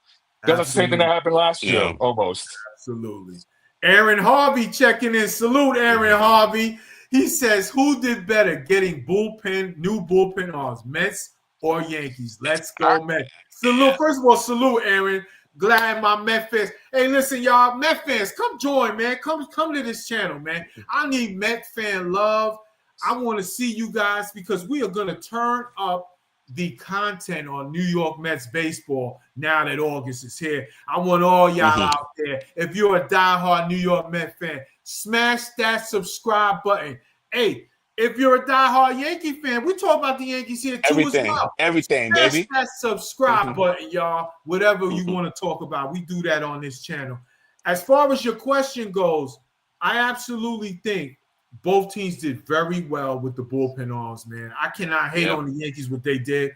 That's the same thing that happened last year, almost. Absolutely. Aaron Harvey checking in. Salute, Aaron Harvey. He says, who did better getting new bullpen arms, Mets or Yankees? Let's go, Mets. Salute. First of all, salute, Aaron. Glad my Met fans. Hey, listen, y'all, Met fans, come join, man. Come to this channel, man. I need Met fan love. I want to see you guys because we are going to turn up the content on New York Mets baseball now that August is here. I want all y'all out there. If you're a diehard New York Mets fan, smash that subscribe button. Hey, if you're a diehard Yankee fan, we talk about the Yankees here too as well. Everything, smash baby. that subscribe button, y'all. Whatever you want to talk about, we do that on this channel. As far as your question goes, I absolutely think both teams did very well with the bullpen arms, man. I cannot hate on the Yankees what they did.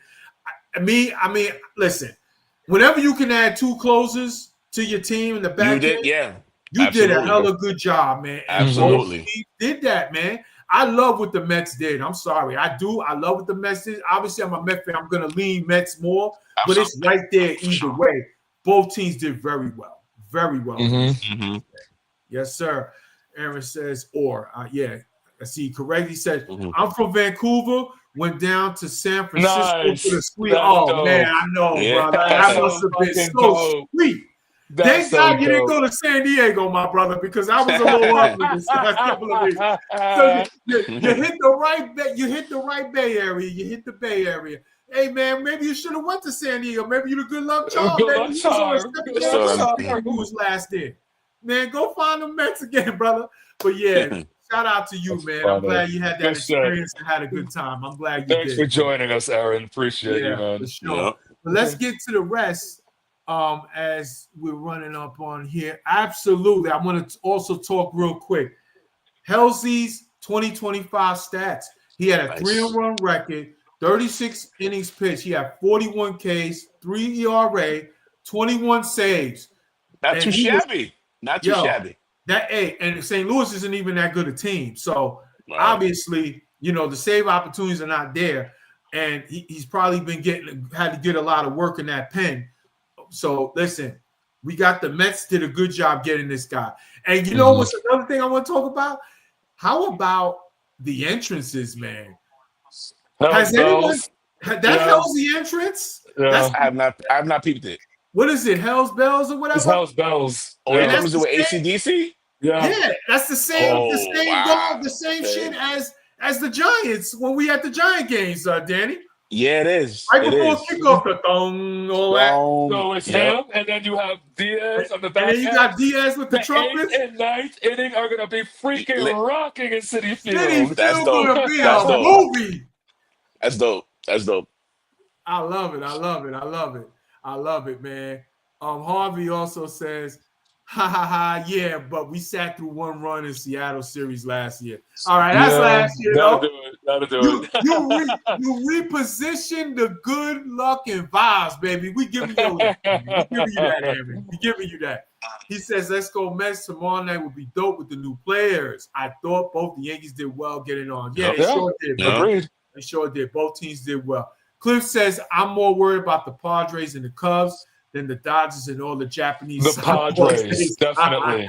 I mean, listen, whenever you can add two closers to your team in the back end, you did a hell of a good job, man. And Absolutely. both teams did that, man. I love what the Mets did. I'm sorry. I do. I love what the Mets did. Obviously, I'm a Mets fan. I'm going to lean Mets more, but it's right there either way. Both teams did very well. Very well. Yes, sir. Aaron says, I see correct. He said, I'm from Vancouver, went down to San Francisco for the squeeze. Man, I know, brother. That must have been so sweet. Thank God you didn't go to San Diego, my brother, because I was a little ugly this last couple of weeks. So you hit the right Bay Area. You hit the Bay Area. Hey, man, maybe you should have went to San Diego. Maybe you're the good luck charm. Maybe you was last there. Man, go find the Mets again, brother. But yeah, shout out to you, man. I'm glad you had that experience and had a good time. I'm glad you did. Thanks for joining us, Aaron. Appreciate you, man. For sure. But let's get to the rest as we're running up on here. Absolutely. I want to also talk real quick. Halsey's 2025 stats. He had a 3-run record, 36 innings pitched. He had 41 Ks, 3 ERA, 21 saves. Not too shabby. Not too shabby. And St. Louis isn't even that good a team. So obviously, the save opportunities are not there. And he's probably had to get a lot of work in that pen. So listen, we got the Mets did a good job getting this guy. And you know what's another thing I want to talk about? How about the entrances, man? Has anyone that Hell's the entrance? Yeah. I have not peeped it. What is it? Hell's Bells or whatever? It's Hell's Bells. Oh, yeah. That was with AC/DC? Yeah, that's the same the same shit as the Giants when we had the Giant games, Danny. Yeah, it is. Right before kickoff, the thong, all that. So it's him, and then you have Diaz on the back. And then you got Diaz with the trumpets. 8th and 9th inning are going to be freaking rocking in Citi Field. That's dope. Gonna be That's a dope. movie. That's dope. That's dope. I love it, man. Harvey also says, yeah, but we sat through one run in Seattle series last year. All right, that's last year, though. That'll do it. You reposition the good luck and vibes, baby. We giving you that. We giving you that, Aaron. We giving you that. He says, let's go Mets tomorrow night will be dope with the new players. I thought both the Yankees did well getting on. Yeah, they sure did. Agreed. They sure did. Both teams did well. Cliff says, I'm more worried about the Padres and the Cubs than the Dodgers and all the Japanese. The Padres, definitely.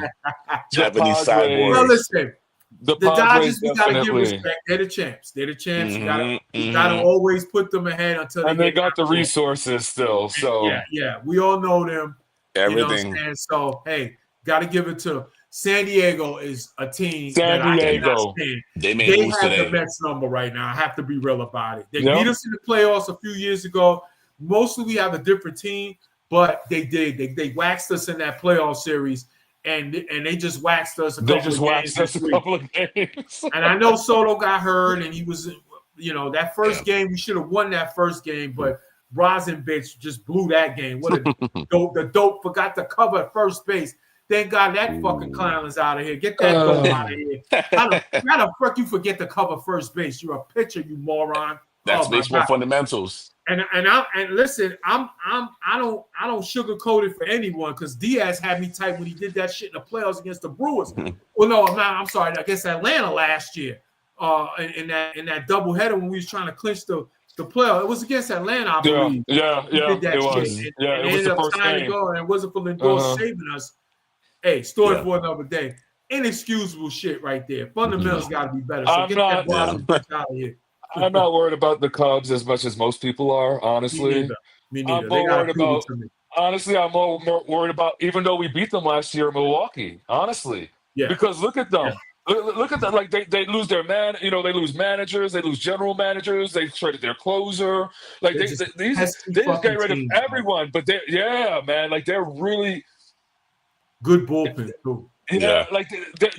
Japanese sideboards. Well, listen, the Dodgers, we got to give definitely. respect. They're the champs. You got to always put them ahead until they got the resources still. So yeah, we all know them. Everything. You know what I'm saying? So hey, got to give it to them. San Diego is a team San that I cannot Diego. stand. They made They moves have the today. Mets number right now. I have to be real about it. They Yep. beat us in the playoffs a few years ago. Mostly we have a different team, but they did. They waxed us in that playoff series, and they just waxed us a They couple just of games waxed us this a week. couple of games. And I know Soto got hurt, and he was, that first Yeah. game, we should have won that first game, but Rosin bitch just blew that game. What a dope. The dope forgot to cover at first base. Thank God that fucking clown is out of here. Get that dope out of here. How the fuck you forget to cover first base? You're a pitcher, you moron. That's Oh my baseball God. fundamentals. And listen, I don't sugarcoat it for anyone because Diaz had me tight when he did that shit in the playoffs against the Brewers. Well, no, I'm sorry, against Atlanta last year. In that doubleheader when we was trying to clinch the playoff. It was against Atlanta, I believe. Yeah, He did that it was. shit. Yeah, and it was ended the up first tying to game. go, and it wasn't for Lindor saving us. Hey, story Yeah. for another day. Inexcusable shit right there. Fundamentals got to be better. So I'm get not- that Boston bitch out of here. I'm not worried about the Cubs as much as most people are, honestly. Me neither. I'm They more got worried to prove about. it to me. Honestly, I'm more worried about, even though we beat them last year in Milwaukee. Honestly, Yeah. because look at them. Yeah. Look at that. Like they lose their man. They lose managers. They lose general managers. They traded their closer. Like They're they just they pesky just fucking get rid of teams, man. everyone. But man, like they're really Good bullpen too. Yeah. like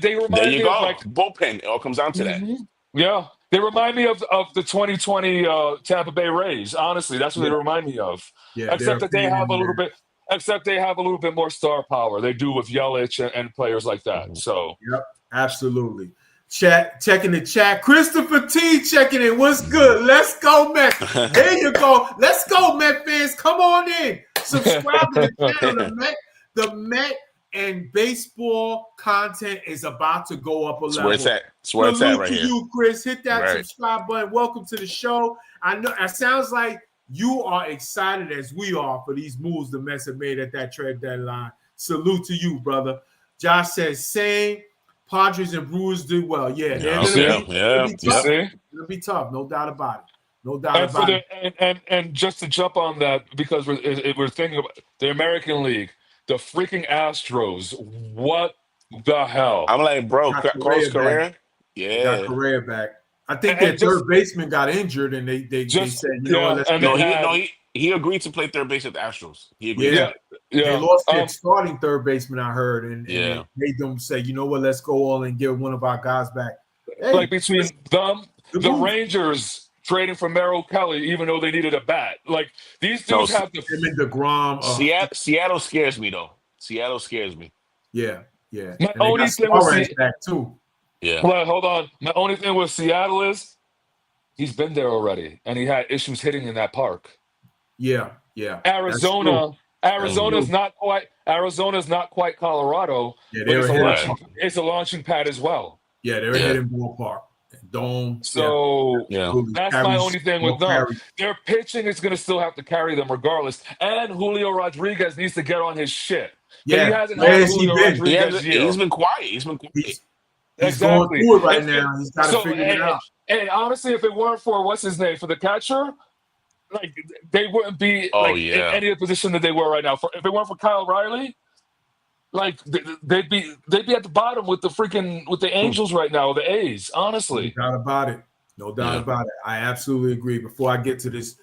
they remind There you me go. of like Bullpen. It all comes down to that. yeah. They remind me of the 2020 Tampa Bay Rays. Honestly, that's what they remind me of. Yeah, Except that they have a little bit. Except they have a little bit more star power. They do with Yelich and players like that. So Yep, absolutely. Checking the chat. Christopher T checking in. What's good? Let's go, Met. There you go. Let's go, Met fans. Come on in. Subscribe to the channel. The Met and baseball content is about to go up a That's level. where it's at. That's where it's at right to here. you, Chris. Hit that Right. subscribe button. Welcome to the show. I know it sounds like you are excited as we are for these moves the Mets have made at that trade deadline. Salute to you, brother. Josh says, same. Padres and Brewers do well. Yeah, they're going to be tough. It'll be tough, no doubt about it. No doubt about it. And just to jump on that, because we're thinking about the American League, the freaking Astros. What the hell? I'm like, bro, Got Carlos Correa Correa. back. Yeah. Got Correa back. I think And their third baseman got injured, and they said, you know what, let's he agreed to play third base at the Astros. He agreed. Yeah. Yeah. They lost their starting third baseman, I heard, and Yeah. they made them say, you know what, let's go all and give one of our guys back. Hey, Like between them, the move. Rangers trading for Merrill Kelly, even though they needed a bat. Like these dudes have the him and DeGrom. Seattle scares me though. Seattle scares me. Yeah. My And they only got thing with Suarez back too. Yeah. Well, hold on. My only thing with Seattle is he's been there already, and he had issues hitting in that park. Yeah. Arizona's not quite Colorado, Yeah, but it's a launching pad as well. Yeah, they're hitting ballpark. Dome. So that's my only thing with them. Carry. Their pitching is going to still have to carry them regardless. And Julio Rodriguez needs to get on his shit. Yeah, he hasn't had Julio Rodriguez year. He's been quiet. He's going through it right now. He's got to figure it out. And honestly, if it weren't for what's his name for the catcher, like they wouldn't be in any of the position that they were right now. If it weren't for Kyle Riley, like they'd be at the bottom with the Angels right now, the A's. Honestly, no doubt about it. No doubt about it. I absolutely agree. Before I get to this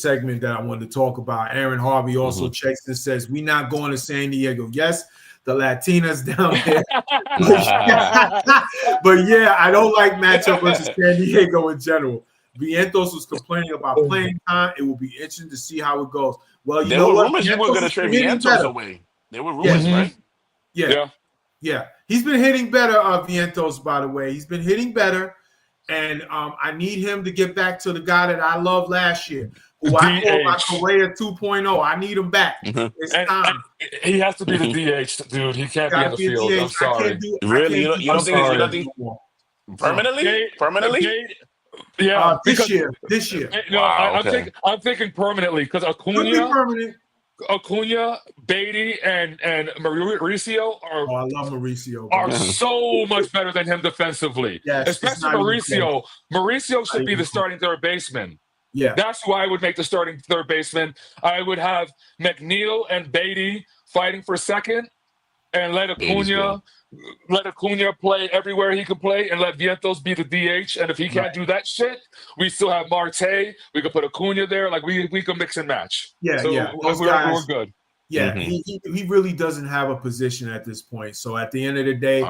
segment that I wanted to talk about, Aaron Harvey also checks and says, "We not going to San Diego." Yes, the Latinas down there. But yeah, I don't like matchup versus San Diego in general. Vientos was complaining about playing time. It will be interesting to see how it goes. Well, there were rumors you were going to trade Vientos away. There were rumors, right? Yeah. He's been hitting better, Vientos, by the way. He's been hitting better, and I need him to get back to the guy that I loved last year, who I call my Correa 2.0. I need him back. It's time. He has to be the DH, dude. He can't be in the field. I'm sorry. Really? You don't think permanently? Yeah, this year. No, I'm thinking permanently because Acuna, Beatty, and Mauricio I love Mauricio. Are so much better than him defensively. Yes, especially Mauricio. Mauricio should be the starting third baseman. Yeah, that's who I would make the starting third baseman. I would have McNeil and Beatty fighting for second, and let Acuna let Acuna play everywhere he can play and let Vientos be the DH. And if he can't do that shit, we still have Marte. We can put Acuna there. Like we can mix and match. Yeah, so yeah. Those we're guys, good. Yeah, he really doesn't have a position at this point. So at the end of the day,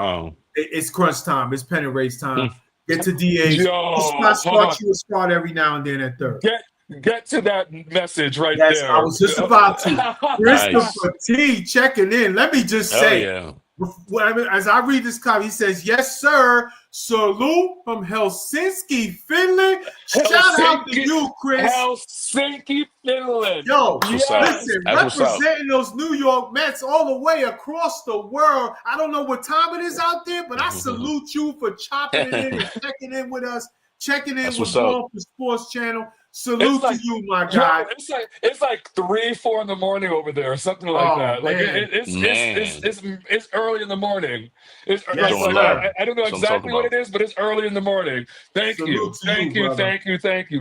it's crunch time. It's pennant race time. Get to DH. You start every now and then at third. Get to that message right there. I was just about to. Christopher T checking in. Let me just say, as I read this comment, he says, "Yes, sir. Salute from Helsinki, Finland. Shout out to you, Chris. Helsinki, Finland. Yo, listen, representing those New York Mets all the way across the world. I don't know what time it is out there, but I salute you for chopping it in and checking in with us, checking in with Golf for Sports Channel. Salute to you, my guy. It's like 3, 4 in the morning over there, or something like that. Like it's early in the morning. I don't know exactly what it is, but it's early in the morning. Thank you.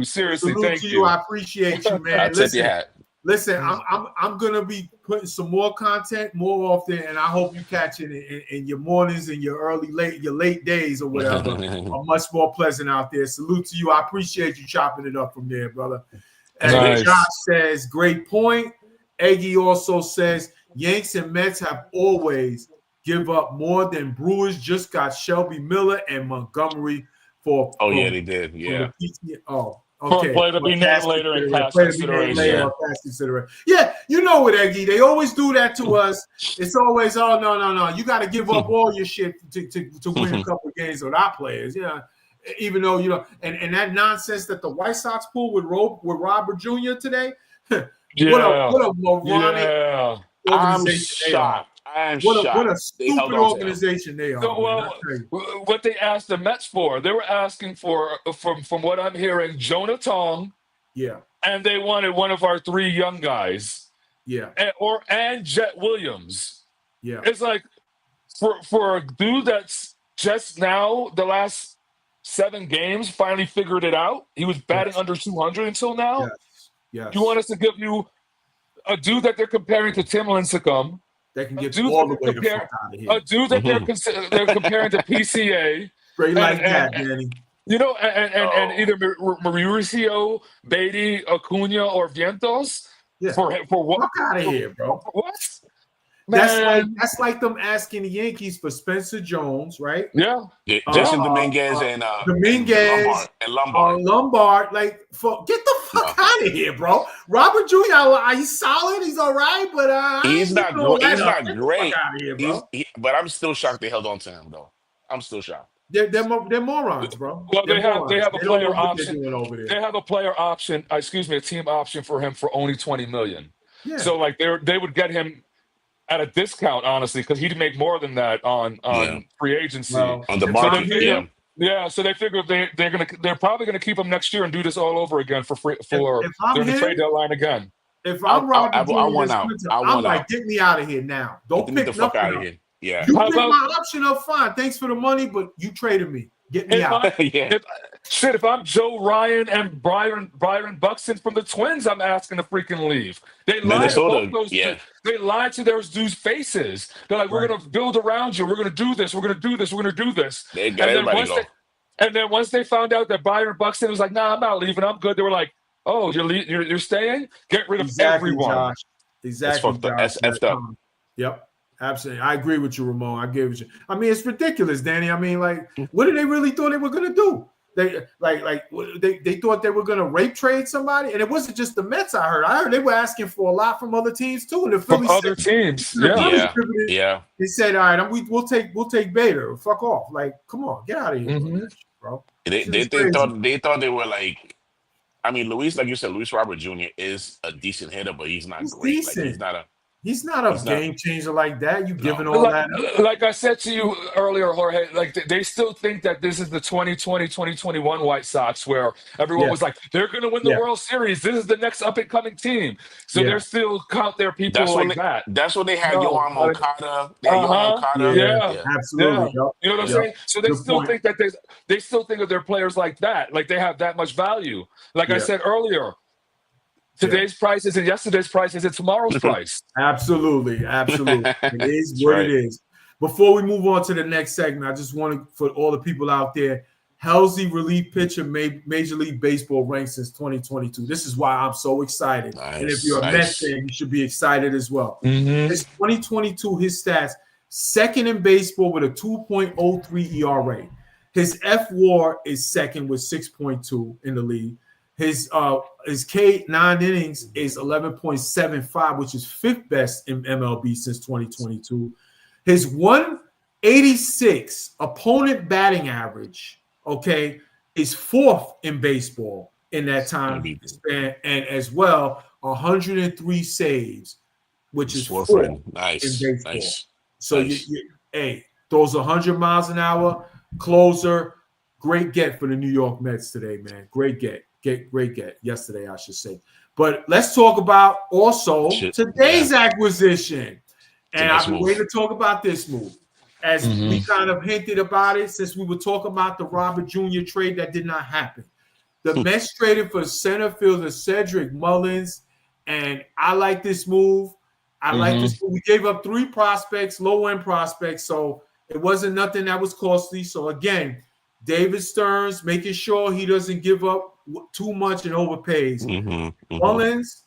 Seriously, thank you. I appreciate you, man. Listen, I'm gonna be putting some more content more often, and I hope you catch it in your mornings and your late days or whatever are much more pleasant out there. Salute to you. I appreciate you chopping it up from there, brother. And Josh says, great point. Eggy also says, Yanks and Mets have always give up more than Brewers just got Shelby Miller and Montgomery for. Oh, yeah, they did. Yeah. Okay. Play to be named later in class consideration. Yeah, you know what, Eggy? They always do that to us. It's always, no. You got to give up all your shit to win a couple of games with our players. Yeah, even though and that nonsense that the White Sox pulled with Robert Jr. today. What a moronic organization. I'm shocked. What a stupid organization they are. So, what they asked the Mets for, they were asking for, from what I'm hearing, Jonah Tong. Yeah. And they wanted one of our 3 young guys. Yeah. And Jet Williams. Yeah. It's like for a dude that's just now, the last 7 games, finally figured it out. He was batting under 200 until now. Yes. You want us to give you a dude that they're comparing to Tim Lincecum. They can get all the way the fuck out of here. A dude that they're comparing to PCA. Straight like that, Danny. And either Mauricio, Beatty, Acuna, or Vientos. Yeah. For what? Fuck out of here, bro. What? That's like them asking the Yankees for Spencer Jones, right? Yeah. Jason Dominguez and Lombard. Like, get the fuck out of here, bro. Robert Jr. He's solid. He's all right, but he's not great. He's not great. Here, but I'm still shocked they held on to him, though. I'm still shocked. They're morons, bro. Well, they have a player option. They have a player option. A team option for him for only $20 million. Yeah. So like they would get him at a discount, honestly, because he'd make more than that on free agency. Well, on the market, so they figure they're probably gonna keep him next year and do this all over again for during the trade deadline again. If I'm Robert, I want out. I'm like, get me out of here now. Don't pick the fuck out of here. Yeah. You pick my option up, fine. Thanks for the money, but you traded me. Get me out. If I'm Joe Ryan and Byron Buxton from the Twins, I'm asking to freaking leave. They lied to those dudes' faces. They're like, we're going to build around you. We're going to do this. We're going to do this. We're going to do this. They got everybody go. And then once they found out that Byron Buxton was like, nah, I'm not leaving. I'm good. They were like, oh, you're staying? Get rid of everyone. Josh. Exactly. That's effed up. Yep. Absolutely. I agree with you, Ramon. I agree with you. I mean, it's ridiculous, Danny. I mean, like, what did they really thought they were going to do? They thought they were going to rape trade somebody, and it wasn't just the Mets. I heard they were asking for a lot from other teams too. And the Phillies from other teams, yeah. They said, "All right, we'll take Bader. Fuck off! Like, come on, get out of here, bro." They thought they were like. I mean, like you said, Luis Robert Jr. is a decent hitter, but he's not great. Decent. Like, he's not a game changer like that. You giving all that up. Like I said to you earlier, Jorge, like they still think that this is the 2020, 2021 White Sox where everyone was like, they're going to win the World Series. This is the next up-and-coming team. So they're still count their people that. That's when they had Yohan Moncada. Yeah. Absolutely. Yeah. You know what I'm saying? So they think that they still think of their players like that. Like they have that much value. Like I said earlier, today's price isn't yesterday's price, isn't tomorrow's price. Absolutely. It is what it is. Before we move on to the next segment, I just want to, for all the people out there, Halsey relief pitcher Major League Baseball ranked since 2022. This is why I'm so excited. Nice, and if you're a Mets fan, you should be excited as well. Mm-hmm. His 2022, his stats, second in baseball with a 2.03 ERA. His F-WAR is second with 6.2 in the league. His K9 innings is 11.75, which is fifth best in MLB since 2022. His 186 opponent batting average, okay, is fourth in baseball in that time span, and as well 103 saves, which is fourth nice in baseball. Nice. So hey, throws 100 miles an hour, closer, great get for the New York Mets today, man. Great get yesterday, I should say. But let's talk about also today's acquisition. And I've been waiting to talk about this move. As we kind of hinted about it since we were talking about the Robert Jr. trade that did not happen. The Mets traded for center fielder Cedric Mullins, and I like this move. We gave up 3 prospects, low-end prospects, so it wasn't nothing that was costly. So, again, David Stearns making sure he doesn't give up too much and overpays. Mullins,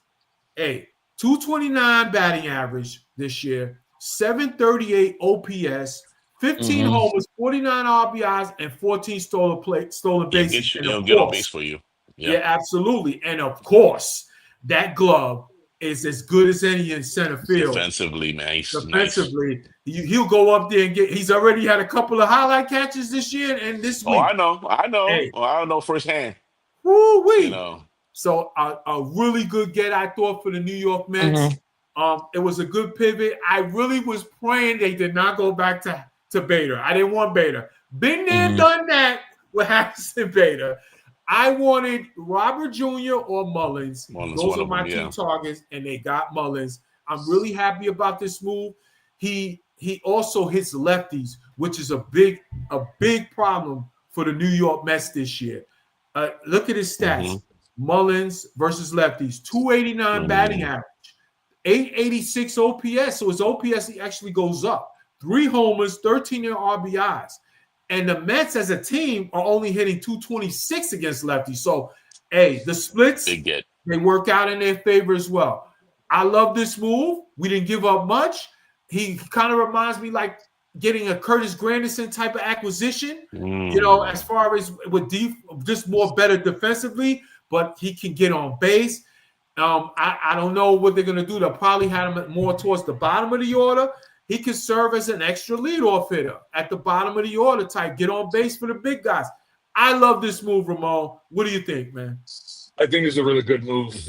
229 batting average this year, 738 OPS, 15 homers, 49 RBIs, and 14 stolen bases. He'll get on base for you. Yeah, absolutely. And of course, that glove is as good as any in center field. Defensively, man. Defensively, he'll go up there and he's already had a couple of highlight catches this year and this week. Oh, I know. Hey. Well, I don't know firsthand. Woo-wee. You know. So a really good get, I thought, for the New York Mets. It was a good pivot. I really was praying they did not go back to Bader. I didn't want Bader. Been there, done that with Harrison Bader. I wanted Robert Jr. or Mullins. Those are my 2 targets, and they got Mullins. I'm really happy about this move. He also hits lefties, which is a big problem for the New York Mets this year. Look at his stats. Mullins versus lefties, 289 batting average, 886 OPS. So his OPS actually goes up. 3 homers, 13 RBIs. And the Mets as a team are only hitting 226 against lefties. So, the splits, they work out in their favor as well. I love this move. We didn't give up much. He kind of reminds me like getting a Curtis Granderson type of acquisition, as far as with just more better defensively, but he can get on base. I don't know what they're going to do. They'll probably have him more towards the bottom of the order. He could serve as an extra leadoff hitter at the bottom of the order type, get on base for the big guys. I love this move, Ramon. What do you think, man? I think it's a really good move.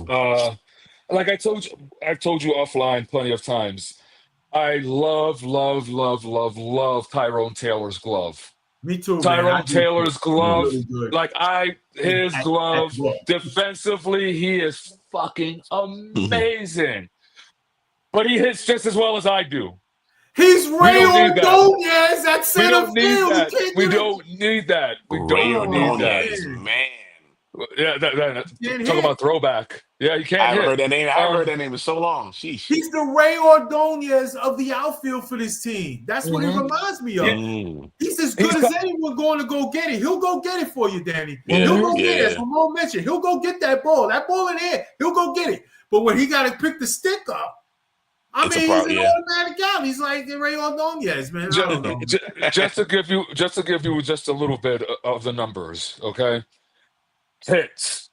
Like I've told you offline plenty of times. I love Tyrone Taylor's glove. Me too, Tyrone Taylor's glove. Really his glove defensively, he is fucking amazing. But he hits just as well as I do. He's Ray Ordonez at center field. We don't need that. Ray Ordonez, man. Yeah, talk about throwback. Yeah, you can't. I've heard that name. I've heard that name for so long. Sheesh. He's the Ray Ordonez of the outfield for this team. That's what it reminds me of. He's as good as anyone going to go get it. He'll go get it for you, Danny. He'll go get it. As Ramon mentioned, he'll go get that ball. That ball in the air, he'll go get it. But when he got to pick the stick up, he's an automatic out. He's like Ray Ordonez, man. I don't know. Just to give you just a little bit of the numbers, okay? Hits,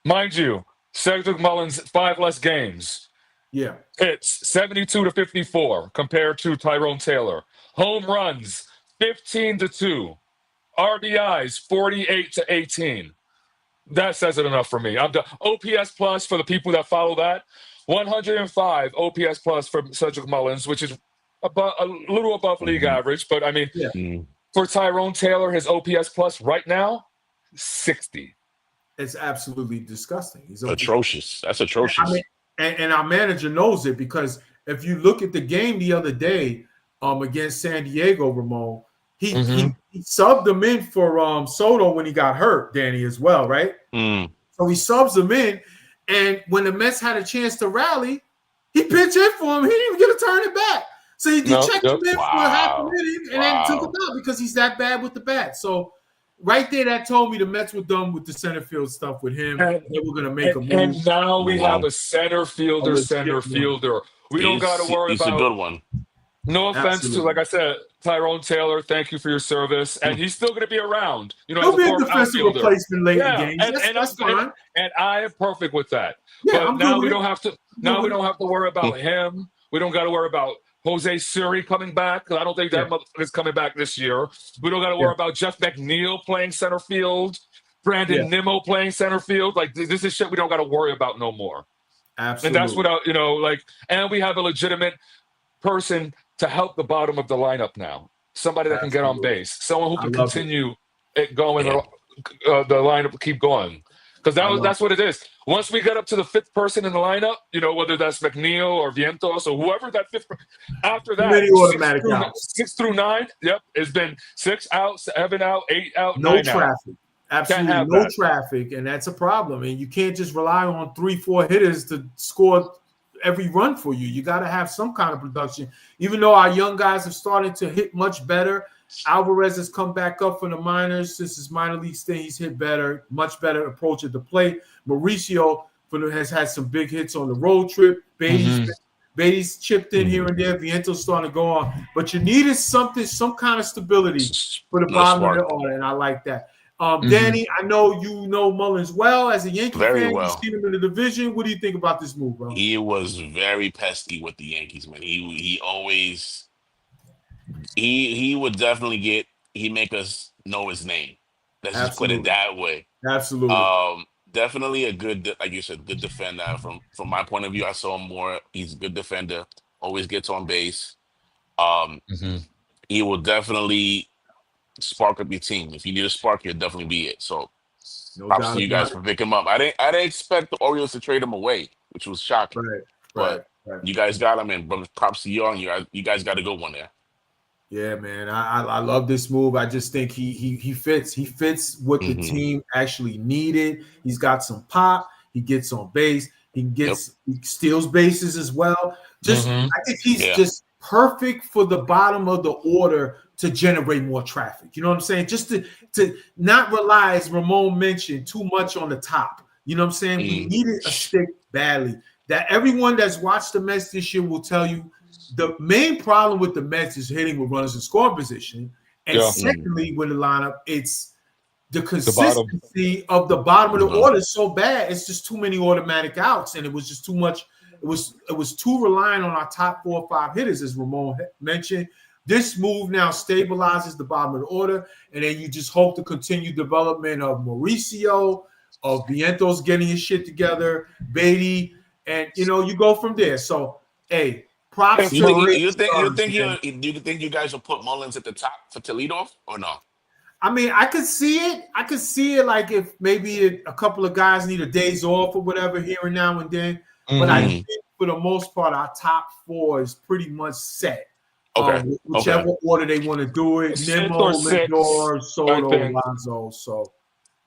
mind you, Cedric Mullins 5 less games. Yeah, hits 72 to 54 compared to Tyrone Taylor. Home runs 15-2, RBIs 48 to 18. That says it enough for me. I'm done. OPS plus for the people that follow that. 105 OPS plus for Cedric Mullins, which is a little above league average. But I mean, for Tyrone Taylor, his OPS plus right now, 60. It's absolutely disgusting. He's atrocious. That's atrocious. I mean, and our manager knows it because if you look at the game the other day against San Diego, Ramon, he subbed him in for Soto when he got hurt, Danny, as well, right? So he subs him in, and when the Mets had a chance to rally, he pitched in for him. He didn't even get to turn it back. So he No, checked yep. him in for half a Wow. minute and then took him out because he's that bad with the bat. So right there, that told me the Mets were done with the center field stuff with him. And, They were going to make a move. and now we Move have on. a center fielder. We don't got to worry He's a about. good one. No offense to, Absolutely. like I said, Tyrone Taylor. Thank you for your service, and he's still going to be around. You know, He'll as a be a fourth defensive outfielder. replacement late in Yeah, games. That's fine. And I am perfect with that. Yeah, But I'm now good we with don't it. have to. Now we don't have to worry about him. We don't got to worry about Jose Siri coming back. 'Cause I don't think that is coming back this year. We don't got to worry about Jeff McNeil playing center field. Brandon Nimmo playing center field. Like, this is shit we don't got to worry about no more. Absolutely. And that's what you know, like, and we have a legitimate person to help the bottom of the lineup now. Somebody that can get on base. Someone who can continue it going. The lineup keep going. Because that's what it is. Once we get up to the fifth person in the lineup, you know, whether that's McNeil or Vientos or whoever that fifth, after that, many automatic outs. 6 through 9, it's been 6 out, 7 out, 8 out, no 9 traffic. out. Absolutely no traffic, and that's a problem. And you can't just rely on 3-4 hitters to score every run for you. You got to have some kind of production. Even though our young guys have started to hit much better, Alvarez has come back up from the minors since his minor league stint. He's hit better, much better approach at the plate. Mauricio has had some big hits on the road trip. Beatty's chipped in here and there. Viento's starting to go on, but you needed some kind of stability for the bottom of the order, and I like that. Danny, I know you know Mullins well as a Yankee fan. Well. You've seen him in the division. What do you think about this move, bro? He was very pesky with the Yankees, man. He always he would definitely make us know his name. Let's just put it that way. Absolutely. Definitely a good, like you said, good defender. From my point of view, I saw him more. He's a good defender. Always gets on base. He will definitely spark up your team. If you need a spark, he'll definitely be it. So props to you guys for picking him up. I didn't expect the Orioles to trade him away, which was shocking. But you guys got him, and props to you on you guys got a good one there. Yeah, man. I love this move. I just think he fits. He fits what the team actually needed. He's got some pop. He gets on base. He steals bases as well. I think he's just perfect for the bottom of the order to generate more traffic. You know what I'm saying? Just to not rely, as Ramon mentioned, too much on the top. You know what I'm saying? We needed a stick badly. That everyone that's watched the Mets this year will tell you the main problem with the Mets is hitting with runners in scoring position. And secondly, with the lineup, it's the consistency of the bottom of the order is so bad. It's just too many automatic outs, and it was just too much. It was too reliant on our top 4 or 5 hitters, as Ramon mentioned. This move now stabilizes the bottom of the order, and then you just hope to continue development of Mauricio, of Vientos getting his shit together, Beatty, and you go from there. So, hey, props to you think you guys will put Mullins at the top to lead off or no? I mean, I could see it like if maybe a couple of guys need a days off or whatever here and now and then. But I think for the most part, our top 4 is pretty much set. Whichever order they want to do it. Nimmo, Lindor, Soto, Alonso. So,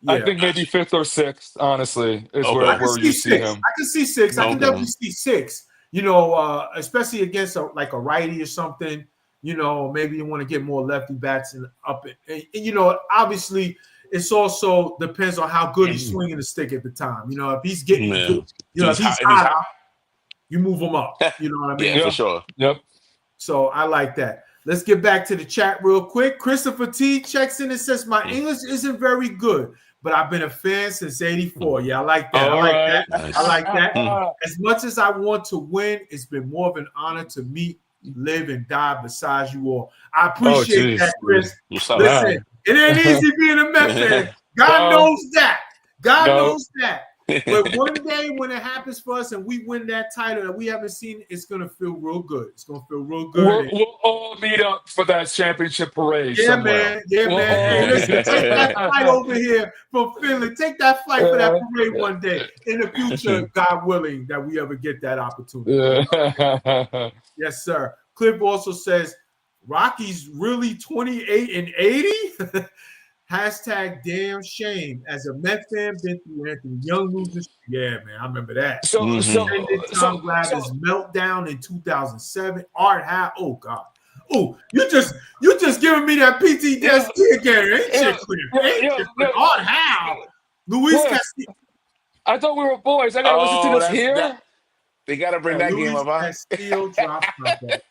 yeah. I think maybe 5th or 6th, honestly, is where you see him. I can see 6. I can definitely see 6. Especially against a righty or something. Maybe you want to get more lefty bats and up it. And obviously, it's also depends on how good he's swinging the stick at the time. If he's getting good, if he's hot, you move him up. You know what I mean? Yeah, for sure. Yep. So I like that. Let's get back to the chat real quick. Christopher T checks in and says, my English isn't very good, but I've been a fan since 84. Yeah, I like that. Nice. I like that. As much as I want to win, it's been more of an honor to meet, live, and die beside you all. I appreciate that, Chris. Listen, it ain't easy being a Met fan. God knows that. God knows that. But one day when it happens for us and we win that title and we haven't seen it, it's going to feel real good. It's going to feel real good. We'll all meet up for that championship parade somewhere. Man. Yeah, man. Hey, listen, take that flight over here from Finland. Take that flight for that parade one day. In the future, God willing, that we ever get that opportunity. Yes, sir. Clip also says, Rocky's really 28 and 80? Hashtag damn shame. As a Met fan, been through Anthony Young losing. Yeah, man, I remember that. So Tom Glavine meltdown in 2007. Art Howe. Oh God. Oh, you just giving me that PTSD again, ain't you? Art Howe. Luis Castillo. I thought we were boys. I gotta listen to this here. They gotta bring that game up, huh? Castillo drops that.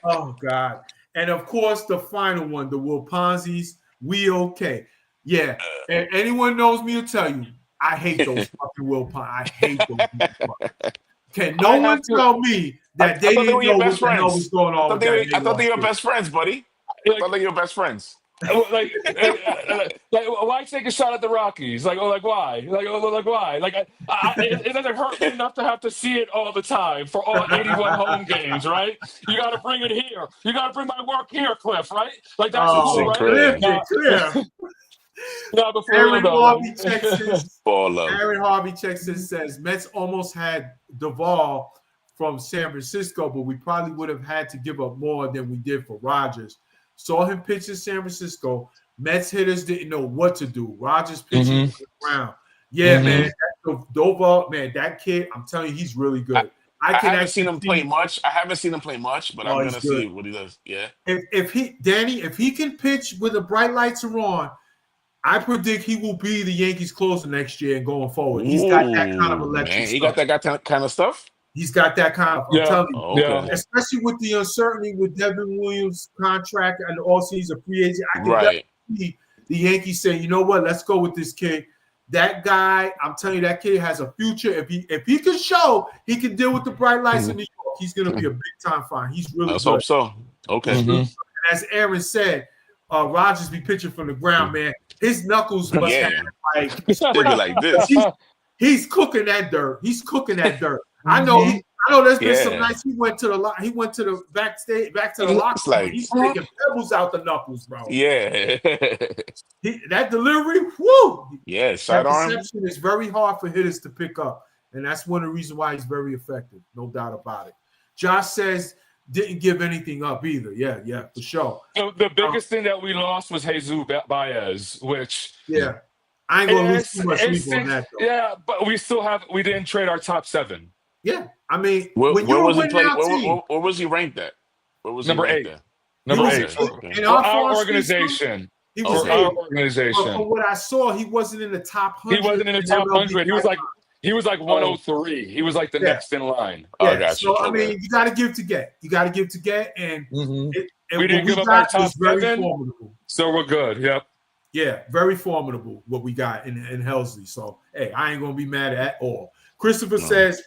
Oh God. And of course, the final one, the Will Ponzi's. We okay. Yeah. And anyone knows me will tell you, I hate those fucking Will Ponzi. I hate those. Can no one tell me that they didn't know what the hell was going on? I thought they were best friends, buddy. I thought they were best friends. like, why take a shot at the Rockies? Like why? Why? It doesn't hurt me enough to have to see it all the time for all 81 home games, right? You got to bring it here. You got to bring my work here, Cliff, right? Like that's cool, right? Clear. Aaron Harvey checks in, says Mets almost had Duvall from San Francisco, but we probably would have had to give up more than we did for Rogers. Saw him pitch in San Francisco. Mets hitters didn't know what to do. Rogers pitching to the ground. Yeah, man. Duvall, man, that kid, I'm telling you, he's really good. I haven't seen him play much. But I'm gonna see what he does. Yeah. If he can pitch with the bright lights are on, I predict he will be the Yankees closer next year and going forward. He's got that kind of electric stuff. He got that kind of stuff? He's got that kind of, I'm telling you. Especially with the uncertainty with Devin Williams' contract and also he's a free agent. I can definitely see the Yankees saying, you know what, let's go with this kid. That guy, I'm telling you, that kid has a future. If he can show he can deal with the bright lights in New York, he's going to be a big-time find. He's really good. Let's hope so. Okay. And as Aaron said, Rogers be pitching from the ground, man. His knuckles must have like this. He's cooking that dirt. I know there's been some nights he went to the backstage, back to the locker room. He's taking pebbles out the knuckles, bro. Yeah. That delivery, woo! Yeah, sidearm. Reception is very hard for hitters to pick up, and that's one of the reasons why he's very effective. No doubt about it. Josh says didn't give anything up either. Yeah, for sure. So the biggest thing that we lost was Jesus Baez, which I ain't gonna lose too much sleep on that though. Yeah, but we didn't trade our top 7. Yeah, I mean, where was he playing? Where was he ranked at? Where was number he 8? At? Number 8. In our organization. He was our organization. But from what I saw, he wasn't in the top 100. He wasn't in the top 100. He was like 103. He was like the next in line. Yeah. So I mean, you got to give to get. And we didn't give up our top 7. Formidable. So we're good. Yep. Yeah, very formidable what we got in Helsley. So hey, I ain't gonna be mad at all. Christopher says,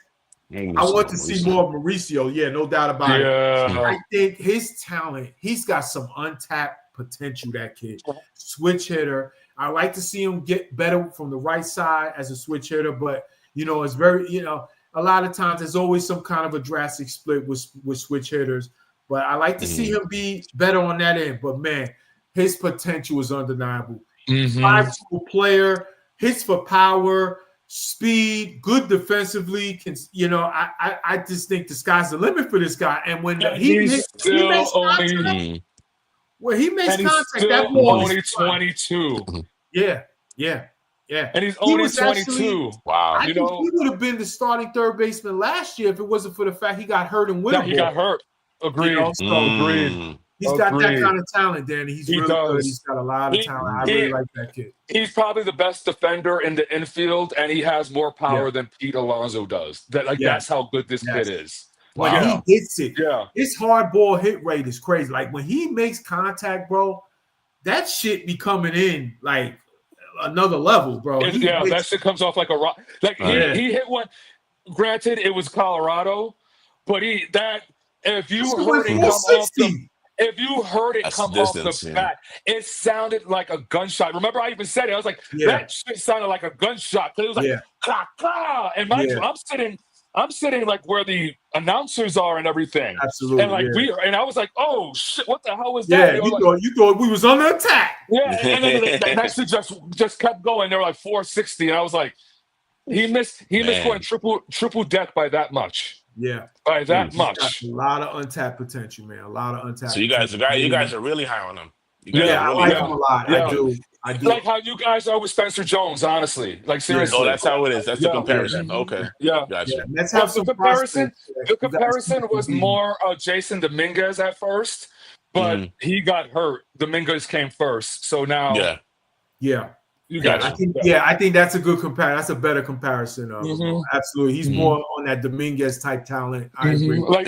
I want to see more of Mauricio. Yeah, no doubt about it. I think his talent, he's got some untapped potential, that kid. Switch hitter. I like to see him get better from the right side as a switch hitter, but it's very, a lot of times there's always some kind of a drastic split with switch hitters. But I like to see him be better on that end. But man, his potential is undeniable. 5-tool player, hits for power, speed, good defensively. I just think the sky's the limit for this guy. And when he makes contact, that ball only 22. Yeah. And he's only 22. Wow. I think he would have been the starting third baseman last year if it wasn't for the fact he got hurt in winter. He got hurt. Agreed. Agreed. He's got that kind of talent, Danny. He's really good. He's got a lot of talent. I really like that kid. He's probably the best defender in the infield, and he has more power than Pete Alonso does. That's how good this kid is. When he hits it, his hard ball hit rate is crazy. Like when he makes contact, bro, that shit be coming in like another level, bro. That shit comes off like a rock. Like he hit one. Granted, it was Colorado, but if you heard it come off the bat, it sounded like a gunshot. Remember, I even said it. I was like, that shit sounded like a gunshot because it was like, clah, clah. And mind you, I'm sitting like where the announcers are and everything. Absolutely. And and I was like, oh shit, what the hell was that? Yeah, you thought we was under attack. Yeah, and then that shit just kept going. They were like 460, and I was like, he missed going triple deck by that much. Yeah, by that much. A lot of untapped potential, man. A lot of untapped. So you guys are really high on him. I like him a lot. I do. Like how you guys are with Spencer Jones, honestly. Like seriously. Oh, that's how it is. That's the comparison. Okay. Yeah. Gotcha. Let's have some comparison. prospects. The comparison was more Jason Dominguez at first, but he got hurt. Dominguez came first, so now. Yeah. You got I think that's a good comparison. That's a better comparison. Absolutely, he's more on that Dominguez type talent. I agree. Like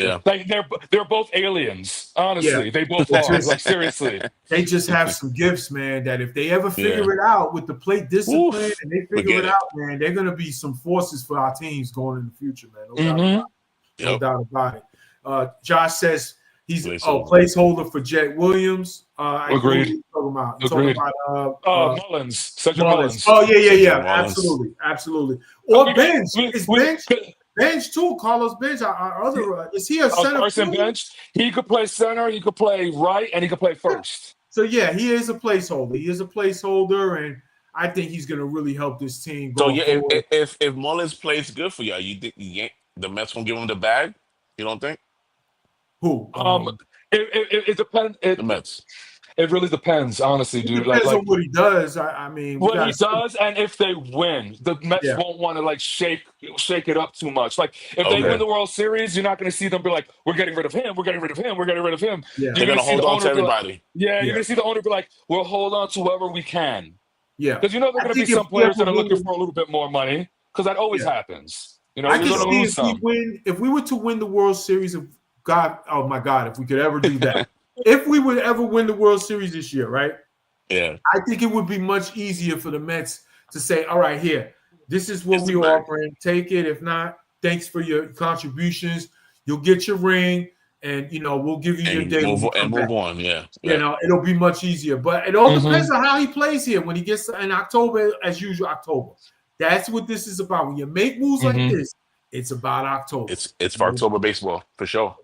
they're both aliens. Honestly, they both are. Like seriously, they just have some gifts, man. That if they ever figure it out with the plate discipline and they figure it out, man, they're gonna be some forces for our teams going in the future, man. No doubt about it. Josh says he's a placeholder for Jet Williams. Agreed. Talking about Mullins. Cedric Mullins. Oh yeah. Absolutely. Or Bench. Is Bench too? Carlos Bench. Our other is he a center? Carson Bench. He could play center. He could play right, and he could play first. So yeah, he is a placeholder. And I think he's going to really help this team. So if Mullins plays good for y'all, you think the Mets won't give him the bag? You don't think? Who? It depends. The Mets. It really depends, honestly, dude. Depends on what he does. I mean, what he does, and if they win, the Mets won't want to like shake it up too much. Like if they win the World Series, you're not going to see them be like, "We're getting rid of him. We're getting rid of him. We're getting rid of him." Yeah. They're going to hold on to everybody. You're going to see the owner be like, "We'll hold on to whoever we can." Yeah, because there are going to be some players that are looking for a little bit more money. Because that always happens. You know, I can see if we were to win the World Series of God. Oh my God, if we could ever do that. If we would ever win the World Series this year, right? Yeah. I think it would be much easier for the Mets to say, all right, here, this is what we're offering. Take it. If not, thanks for your contributions. You'll get your ring, and, we'll give you your day. Move on, yeah. It'll be much easier. But it all depends on how he plays here. When he gets in October, as usual, October. That's what this is about. When you make moves like this, it's about October. It's for October baseball, for sure.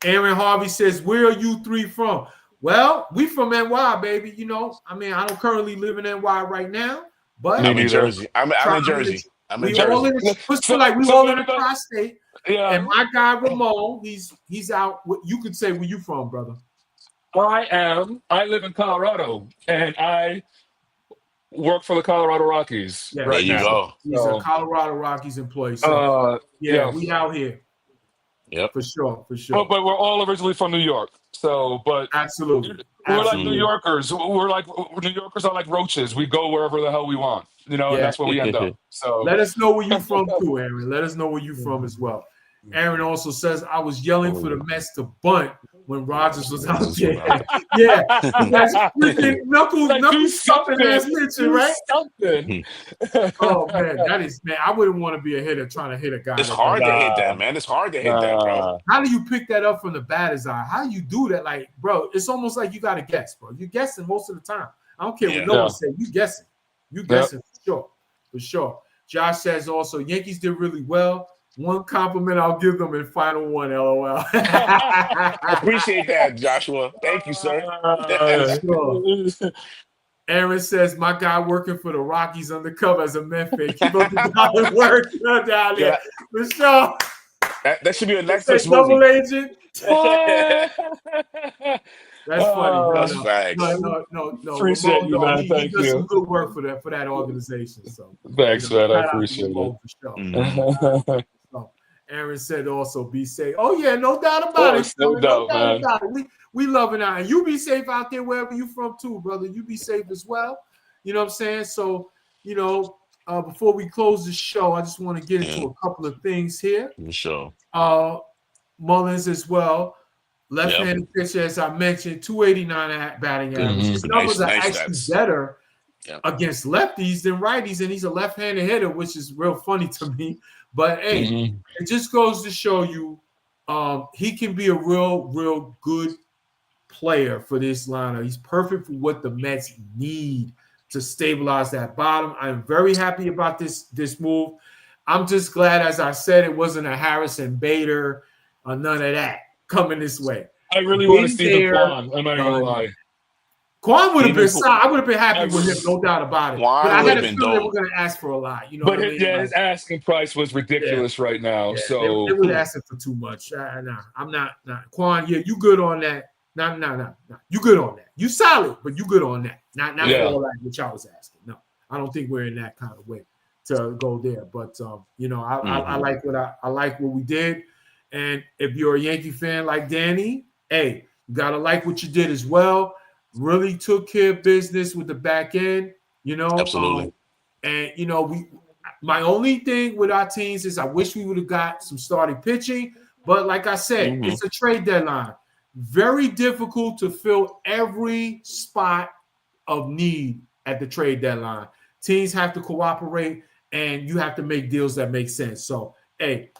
Aaron Harvey says, where are you three from? Well, we from NY, baby. I don't currently live in NY right now, but I'm in Jersey. I'm in Jersey. We all in the tri-state. Yeah. And my guy Ramon, he's out. You could say where you from, brother. I live in Colorado, and I work for the Colorado Rockies right now. Go. He's a Colorado Rockies employee. So, we out here. Yep. For sure. But we're all originally from New York. So, but absolutely. We're like New Yorkers. New Yorkers are like roaches. We go wherever the hell we want. And that's where we end up. So let us know where you're from too, Aaron. Let us know where you're from as well. Aaron also says, I was yelling for the Mets to bunt when Rogers was out there. That's freaking knuckles something ass mention, right? Something. Oh man, I wouldn't want to be a hitter trying to hit a guy. It's hard to hit that, man. It's hard to hit that, bro. How do you pick that up from the batter's eye? How do you do that? Like, bro, it's almost like you got to guess, bro. You're guessing most of the time. I don't care what no one says. You guessing. You guessing for sure. Josh says also, Yankees did really well. One compliment I'll give them in final one, LOL. Appreciate that, Joshua. Thank you, sir. Aaron says, my guy working for the Rockies undercover as a Memphis. Keep up the solid work down there. For sure. That should be a Netflix double movie. Agent. That's funny. That's facts. No. Appreciate you, man. Thank you. He does some good work for that organization. So thanks, man. I appreciate it. For sure. So, Aaron said also be safe. Oh yeah, no doubt about it. No doubt, man. We loving it. And you be safe out there wherever you from too, brother. You be safe as well. You know what I'm saying? So, before we close the show, I just want to get into a couple of things here. Sure. Mullins as well. Left-handed pitcher, as I mentioned, 289 batting average. His numbers are actually better against lefties than righties, and he's a left-handed hitter, which is real funny to me. But hey, it just goes to show you he can be a real good player for this lineup. He's perfect for what the Mets need to stabilize that bottom. I'm very happy about this move. I'm just glad, as I said, it wasn't a Harrison Bader or none of that coming this way. I really want to see the Quan. I'm not gonna lie. Quan would have been signed. I would have been happy with him, no doubt about it. But I had a feeling they were going to ask for a lot. You know what I mean? His asking price was ridiculous right now. So they were asking for too much. Nah, I'm not. Quan, you good on that? No. You good on that. You solid, but you good on that. Not for all that which I was asking. No, I don't think we're in that kind of way to go there. But I like what we did. And if you're a Yankee fan like Danny, hey, you gotta like what you did as well. Really took care of business with the back end, Absolutely. My only thing with our teams is I wish we would have got some starting pitching. But like I said, it's a trade deadline. Very difficult to fill every spot of need at the trade deadline. Teams have to cooperate, and you have to make deals that make sense. So, hey,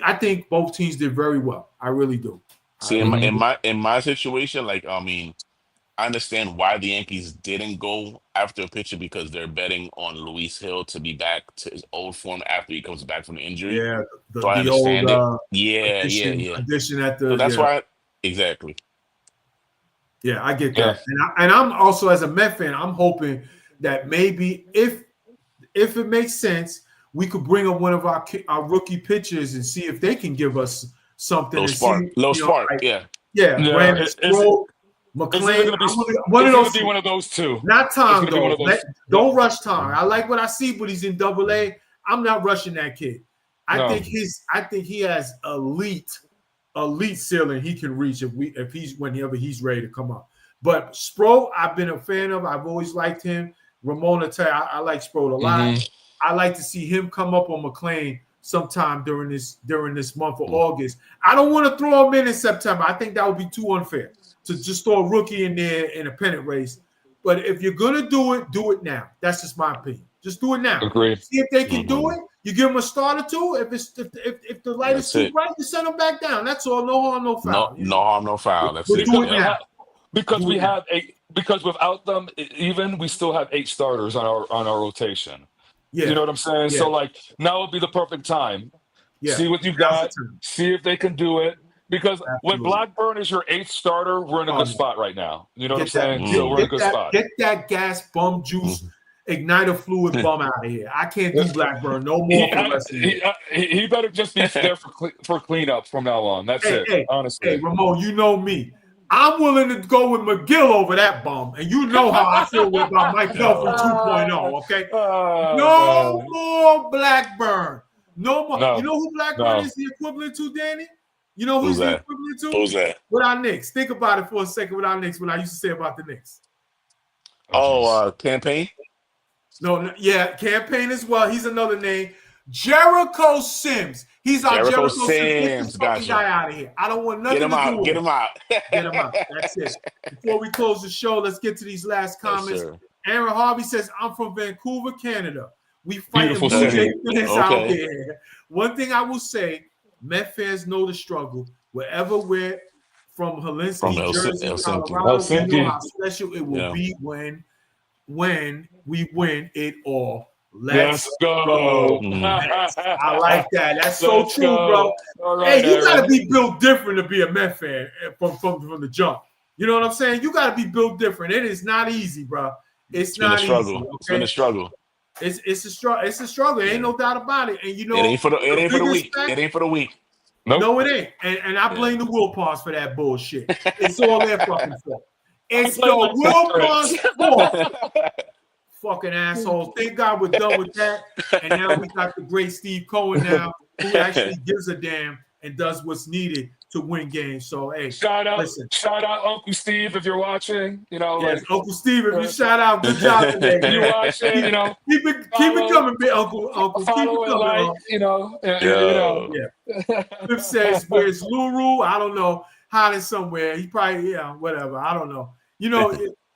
I think both teams did very well. I really do. See, in my situation, I understand why the Yankees didn't go after a pitcher because they're betting on Luis Hill to be back to his old form after he comes back from the injury. Yeah, so I understand old, it. Yeah. Addition at the. So that's why, exactly. Yeah, I get that, and I'm also, as a Met fan, I'm hoping that maybe if it makes sense, we could bring up one of our rookie pitchers and see if they can give us something. Little spark. Yeah. Brandon Stroh, McClain. One of those two. Not Tom, though. Don't rush Tom. I like what I see, but he's in Double-A. I'm not rushing that kid. I think he has elite ceiling he can reach whenever he's ready to come up. But Sproul, I've been a fan of. I've always liked him. Ramon, I like Sproul a lot. I like to see him come up on McClain sometime during this month of August. I don't want to throw him in September. I think that would be too unfair to just throw a rookie in there in a pennant race. But if you're gonna do it now. That's just my opinion. Just do it now. Agreed. See if they can do it. You give them a start or two. If the light is too bright, you send them back down. That's all. No harm, no foul. No harm, no foul. That's it. Do it now. Because without them, even we still have 8 starters on our rotation. Yeah. You know what I'm saying? Yeah. So now would be the perfect time. Yeah. See what you've got. See if they can do it. Because when Blackburn is your 8th starter, we're in a good spot right now. You know what I'm saying? So we're in a good spot. Get that gas bum juice, igniter fluid bum out of here. I can't do Blackburn no more for the rest of the year. He better just be there for cleanup from now on. That's it. Honestly. Hey, Ramon, you know me. I'm willing to go with McGill over that bum. And you know how I feel about Mike Pelfrey 2.0, okay? No more Blackburn. No more. No. You know who Blackburn is the equivalent to, Danny? You know who's the equivalent to? Who's that? With our Knicks. Think about it for a second with our Knicks, what I used to say about the Knicks. Campaign? No, Campaign as well. He's another name. Jericho Sims. He's our Jericho Sims. Get this fucking guy out of here. I don't want nothing to do with him. Get him out. Get him out. That's it. Before we close the show, let's get to these last comments. Aaron Harvey says, I'm from Vancouver, Canada. We fight Beautiful city. out there. One thing I will say, Met fans know the struggle. Wherever we're from Helsinki, Jersey, Colorado, we know how special it will be when we win it all. Let's go. I like that. That's so true, bro. Right, hey, you got to be built different to be a Met fan from the jump. You know what I'm saying? You got to be built different. It is not easy, bro. It's not easy. Okay? It's been a struggle. It's a struggle. It's a struggle. Ain't no doubt about it. And it ain't for the weak. It ain't for the weak. Nope. No, it ain't. And I blame the Wilpons for that bullshit. It's all their fucking fault. It's the Wilpons' fault. Fucking assholes. Thank God we're done with that. And now we got the great Steve Cohen now, who actually gives a damn and does what's needed to win games. So, hey, shout out Uncle Steve if you're watching. Uncle Steve, if you shout out, good job today. If you're watching, keep it coming, big Uncle. Keep it coming. Flip says, "Where's Luru? I don't know. Hiding somewhere. He probably, whatever. I don't know.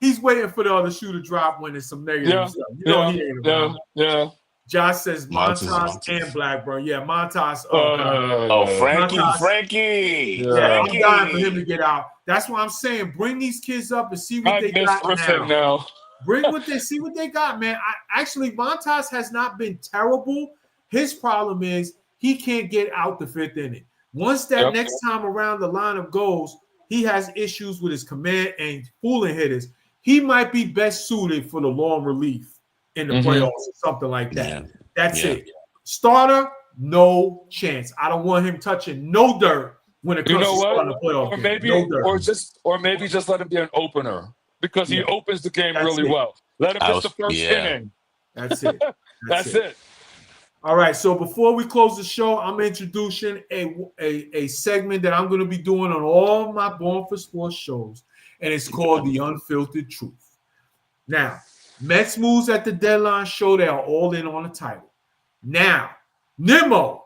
He's waiting for the other shoe to drop when there's some negative stuff. He ain't around. Yeah. Josh says Montas and Blackburn. Yeah, Montas. Frankie. Yeah, I'm dying for him to get out. That's why I'm saying bring these kids up and see what they got now. See what they got, man. Actually, Montas has not been terrible. His problem is he can't get out the 5th inning. Once that next time around the lineup goes, he has issues with his command and fooling hitters. He might be best suited for the long relief in the playoffs or something like that. Yeah. That's it. Starter, no chance. I don't want him touching no dirt when it You comes know to what? starting a playoff Or game. maybe, No dirt. or maybe just let him be an opener because he opens the game That's really it. well. Let him pitch the first inning. That's it. That's it. All right. So before we close the show, I'm introducing a segment that I'm going to be doing on all my Born for Sports shows, and it's called The Unfiltered Truth. Now, Mets moves at the deadline show they are all in on the title. Now, Nimmo,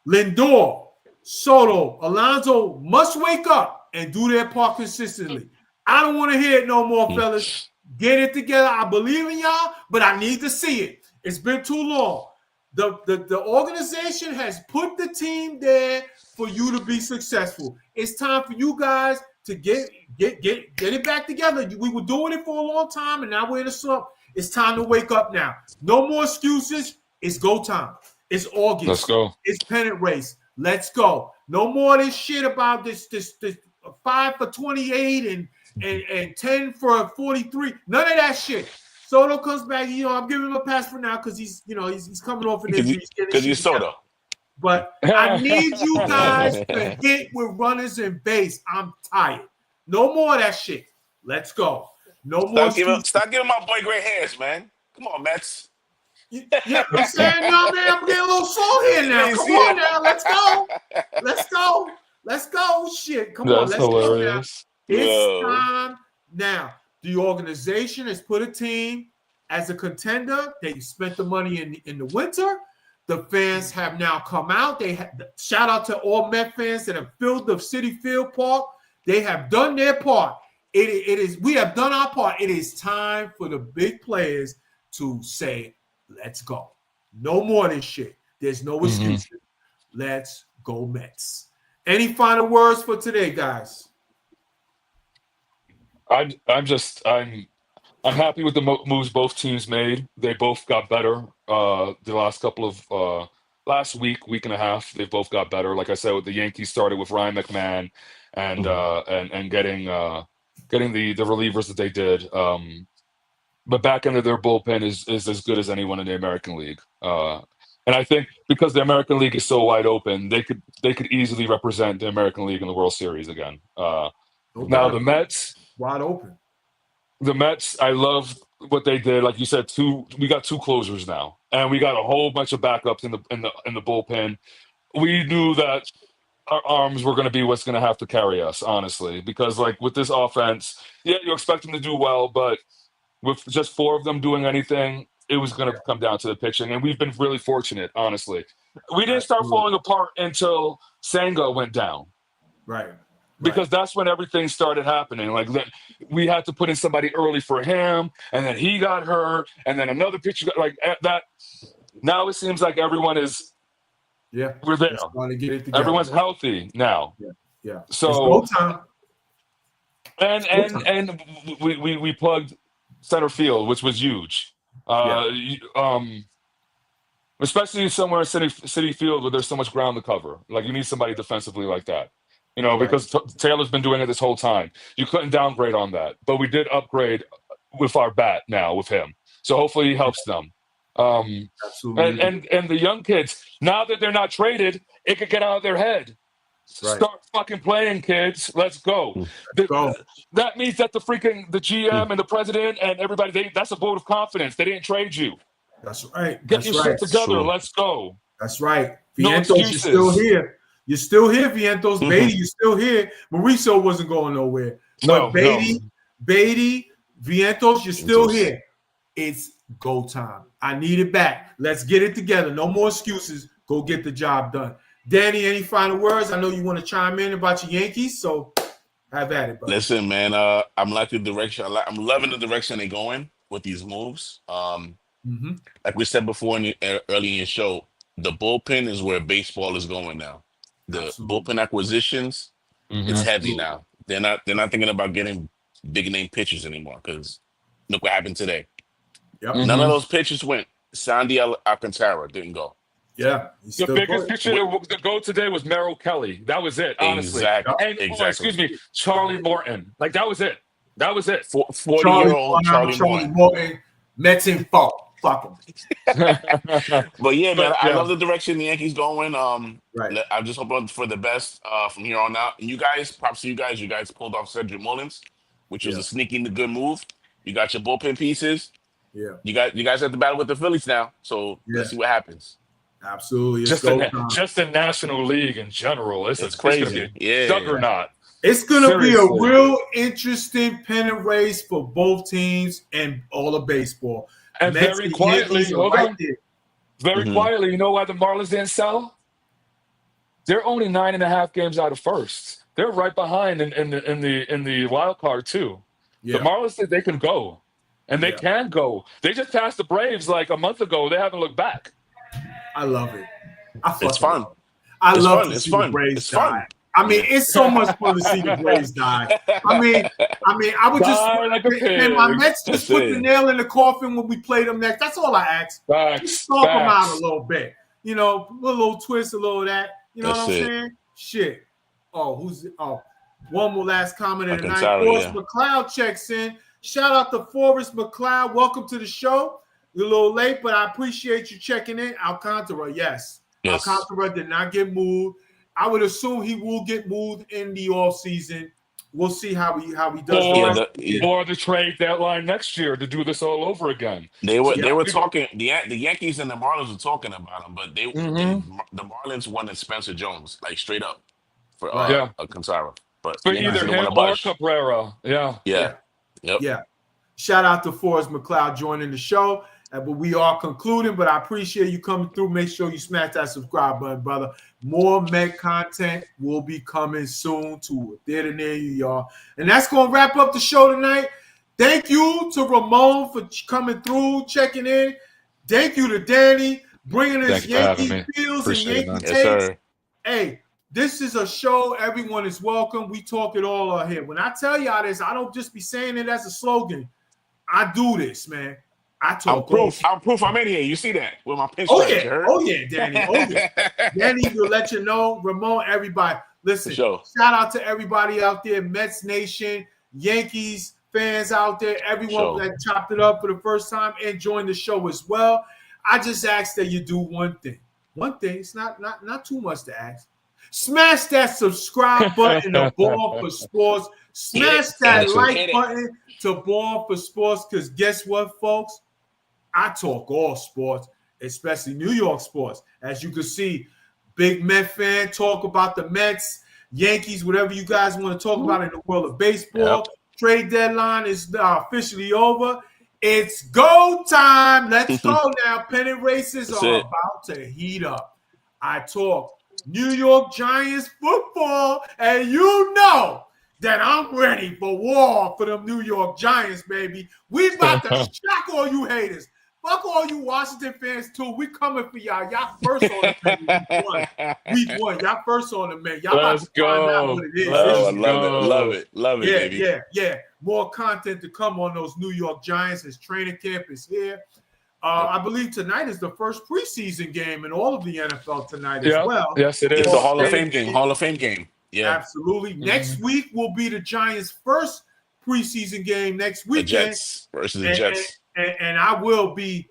Lindor, Soto, Alonso must wake up and do their part consistently. I don't want to hear it no more, fellas. Get it together. I believe in y'all, but I need to see it. It's been too long. The organization has put the team there for you to be successful. It's time for you guys to get it back together. We were doing it for a long time, and now we're in a slump. It's time to wake up now. No more excuses. It's go time. It's August. Let's go. It's pennant race. Let's go. No more this shit about this 5 for 28 and 10 for 43. None of that shit. Soto comes back. I'm giving him a pass for now because he's coming off an injury. Because he's Soto. But I need you guys to hit with runners and base. I'm tired. No more of that shit. Let's go. No more. Stop giving my boy gray hairs, man. Come on, Mets. Yeah, I'm saying, no, man, I'm getting a little sore here now. Come on now. Let's go. Let's go. Let's go. Shit. Come on. Let's hilarious. go now. It's time now. The organization has put a team as a contender. They spent the money in the winter. The fans have now come out. Shout out to all Met fans that have filled the Citi Field Park. They have done their part. We have done our part. It is time for the big players to say, let's go. No more of this shit. There's no excuses. Let's go Mets. Any final words for today, guys? I'm happy with the moves both teams made. They both got better. The last couple of last week and a half, they both got better. Like I said, with the Yankees started with Ryan McMahon and getting the relievers that they did. But back end of their bullpen is as good as anyone in the American League. And I think because the American League is so wide open, they could easily represent the American League in the World Series again. Now the Mets, wide open. The Mets, I love what they did. Like you said, we got two closers now, and we got a whole bunch of backups in the bullpen. We knew that our arms were going to be what's going to have to carry us, honestly, because like with this offense, yeah, you expect them to do well, but with just four of them doing anything, it was going to come down to the pitching, and we've been really fortunate, honestly. We didn't start falling apart until Senga went down. Right. Because that's when everything started happening. Like we had to put in somebody early for him, and then he got hurt, and then another pitcher got like that. Now it seems like everyone is. Yeah, we're there. To get it together. Everyone's healthy now. Yeah. So it's go time. And we plugged center field, which was huge. Especially somewhere in Citi Field where there's so much ground to cover. Like you need somebody defensively like that. Because Taylor's been doing it this whole time. You couldn't downgrade on that. But we did upgrade with our bat now with him. So hopefully he helps them. Absolutely. And the young kids, now that they're not traded, it could get out of their head. Right. Start fucking playing, kids. Let's go. That means that the GM and the president and everybody, that's a vote of confidence. They didn't trade you. That's right. Get your shit together. Let's go. That's right. No excuses. You're still here. You're still here, Vientos. Beatty, you're still here. Mauricio wasn't going nowhere. But Beatty, Vientos, you're still here. It's go time. I need it back. Let's get it together. No more excuses. Go get the job done. Danny, any final words? I know you want to chime in about your Yankees, so have at it, buddy. Listen, man, I'm liking the direction. I'm loving the direction they're going with these moves. Like we said before early in your show, the bullpen is where baseball is going now. The bullpen acquisitions, it's heavy now. They're not thinking about getting big name pitchers anymore because look what happened today. Yep. None of those pitchers went. Sandy Alcantara didn't go. Yeah. The biggest pitcher to go today was Merrill Kelly. That was it, honestly. Exactly. Charlie Morton. Like that was it. 40-year-old Charlie Morton. Mets in fault. Fuck them. But yeah, man, I yeah. love the direction the Yankees going. Right. I'm just hoping for the best from here on out. And you guys, props to you guys. You guys pulled off Cedric Mullins, which was a sneaky good move. You got your bullpen pieces. Yeah. You guys have to battle with the Phillies now. So let's see what happens. Absolutely. Just the National League in general. It's crazy. It's gonna be juggernaut. It's going to be a real interesting pennant race for both teams and all of baseball. And Mets very quietly, quietly, you know why the Marlins didn't sell? They're only 9.5 games out of first. They're right behind in the wild card too. Yeah. The Marlins said they can go, and they can go. They just passed the Braves like a month ago. They haven't looked back. I love it. It's fun. I love to see the Braves die. I mean, it's so much fun to see the Braves die. I mean, I would just and my Mets just put the nail in the coffin when we play them next. That's all I ask. Just talk them out a little bit. You know, a little twist, a little of that. You know what I'm saying? Shit. One more last comment of the night. Forrest McLeod checks in. Shout out to Forrest McLeod. Welcome to the show. You're a little late, but I appreciate you checking in. Alcantara, yes. Alcantara did not get moved. I would assume he will get moved in the offseason. We'll see how he does. Or the trade deadline next year to do this all over again. They were talking. The Yankees and the Marlins were talking about him, but the Marlins wanted Spencer Jones, like straight up for Alcantara. But for either him or Cabrera. Yeah. Shout out to Forrest McLeod joining the show. But we are concluding, but I appreciate you coming through. Make sure you smash that subscribe button, brother. More Met content will be coming soon to a theater near you, y'all. And that's going to wrap up the show tonight. Thank you to Ramon for coming through, checking in. Thank you to Danny, bringing us Yankee feels and Yankee takes. Hey, this is a show. Everyone is welcome. We talk it all out here. When I tell y'all this, I don't just be saying it as a slogan. I do this, man. I'm proof. I'm in here. You see that with my pinstripe. Oh yeah, Danny. Danny will let you know. Ramon, everybody. Listen, shout out to everybody out there, Mets Nation, Yankees fans out there, everyone that chopped it up for the first time and joined the show as well. I just ask that you do one thing. One thing. It's not too much to ask. Smash that subscribe button to Ball for Sports. Smash that like button to Ball for Sports, because guess what, folks? I talk all sports, especially New York sports. As you can see, big Met fan, talk about the Mets, Yankees, whatever you guys want to talk about in the world of baseball. Trade deadline is officially over. It's go time. Let's go now. Pennant races are about to heat up. I talk New York Giants football, and you know that I'm ready for war for them New York Giants, baby. We about to shock all you haters. Fuck all you Washington fans, too. We coming for y'all. Y'all first on the menu. Week one. Y'all first on the menu. Y'all about to find out what it is. Love it, baby. Yeah. More content to come on those New York Giants as training camp is here. I believe tonight is the first preseason game in all of the NFL tonight as well. Yes, it is. It's the Hall of Fame game. Yeah. Absolutely. Next week will be the Giants' first preseason game next weekend. The Jets versus the Jets. And I will be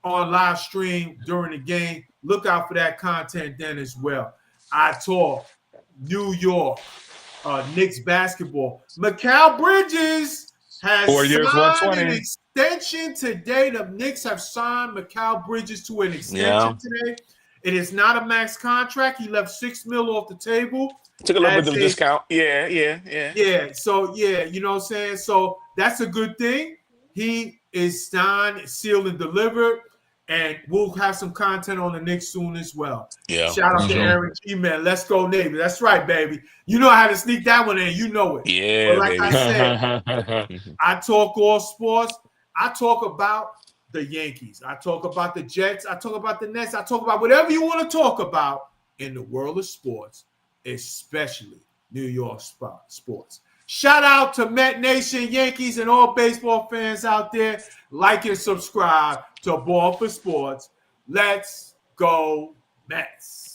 on live stream during the game. Look out for that content then as well. I talk New York Knicks basketball. Mikal Bridges has 4 years, signed an extension today. The Knicks have signed Mikal Bridges to an extension today. It is not a max contract. He left $6 million off the table. Took a little bit of a discount. Yeah. So, you know what I'm saying? So that's a good thing. He is signed, sealed, and delivered, and we'll have some content on the Knicks soon as well. Yeah. Shout out to Aaron G, man. Let's go, Navy. That's right, baby. You know how to sneak that one in. You know it. Yeah, but like I said, I talk all sports. I talk about the Yankees. I talk about the Jets. I talk about the Nets. I talk about whatever you want to talk about in the world of sports, especially New York sports. Shout out to Met Nation, Yankees, and all baseball fans out there. Like and subscribe to Ball for Sports. Let's go, Mets.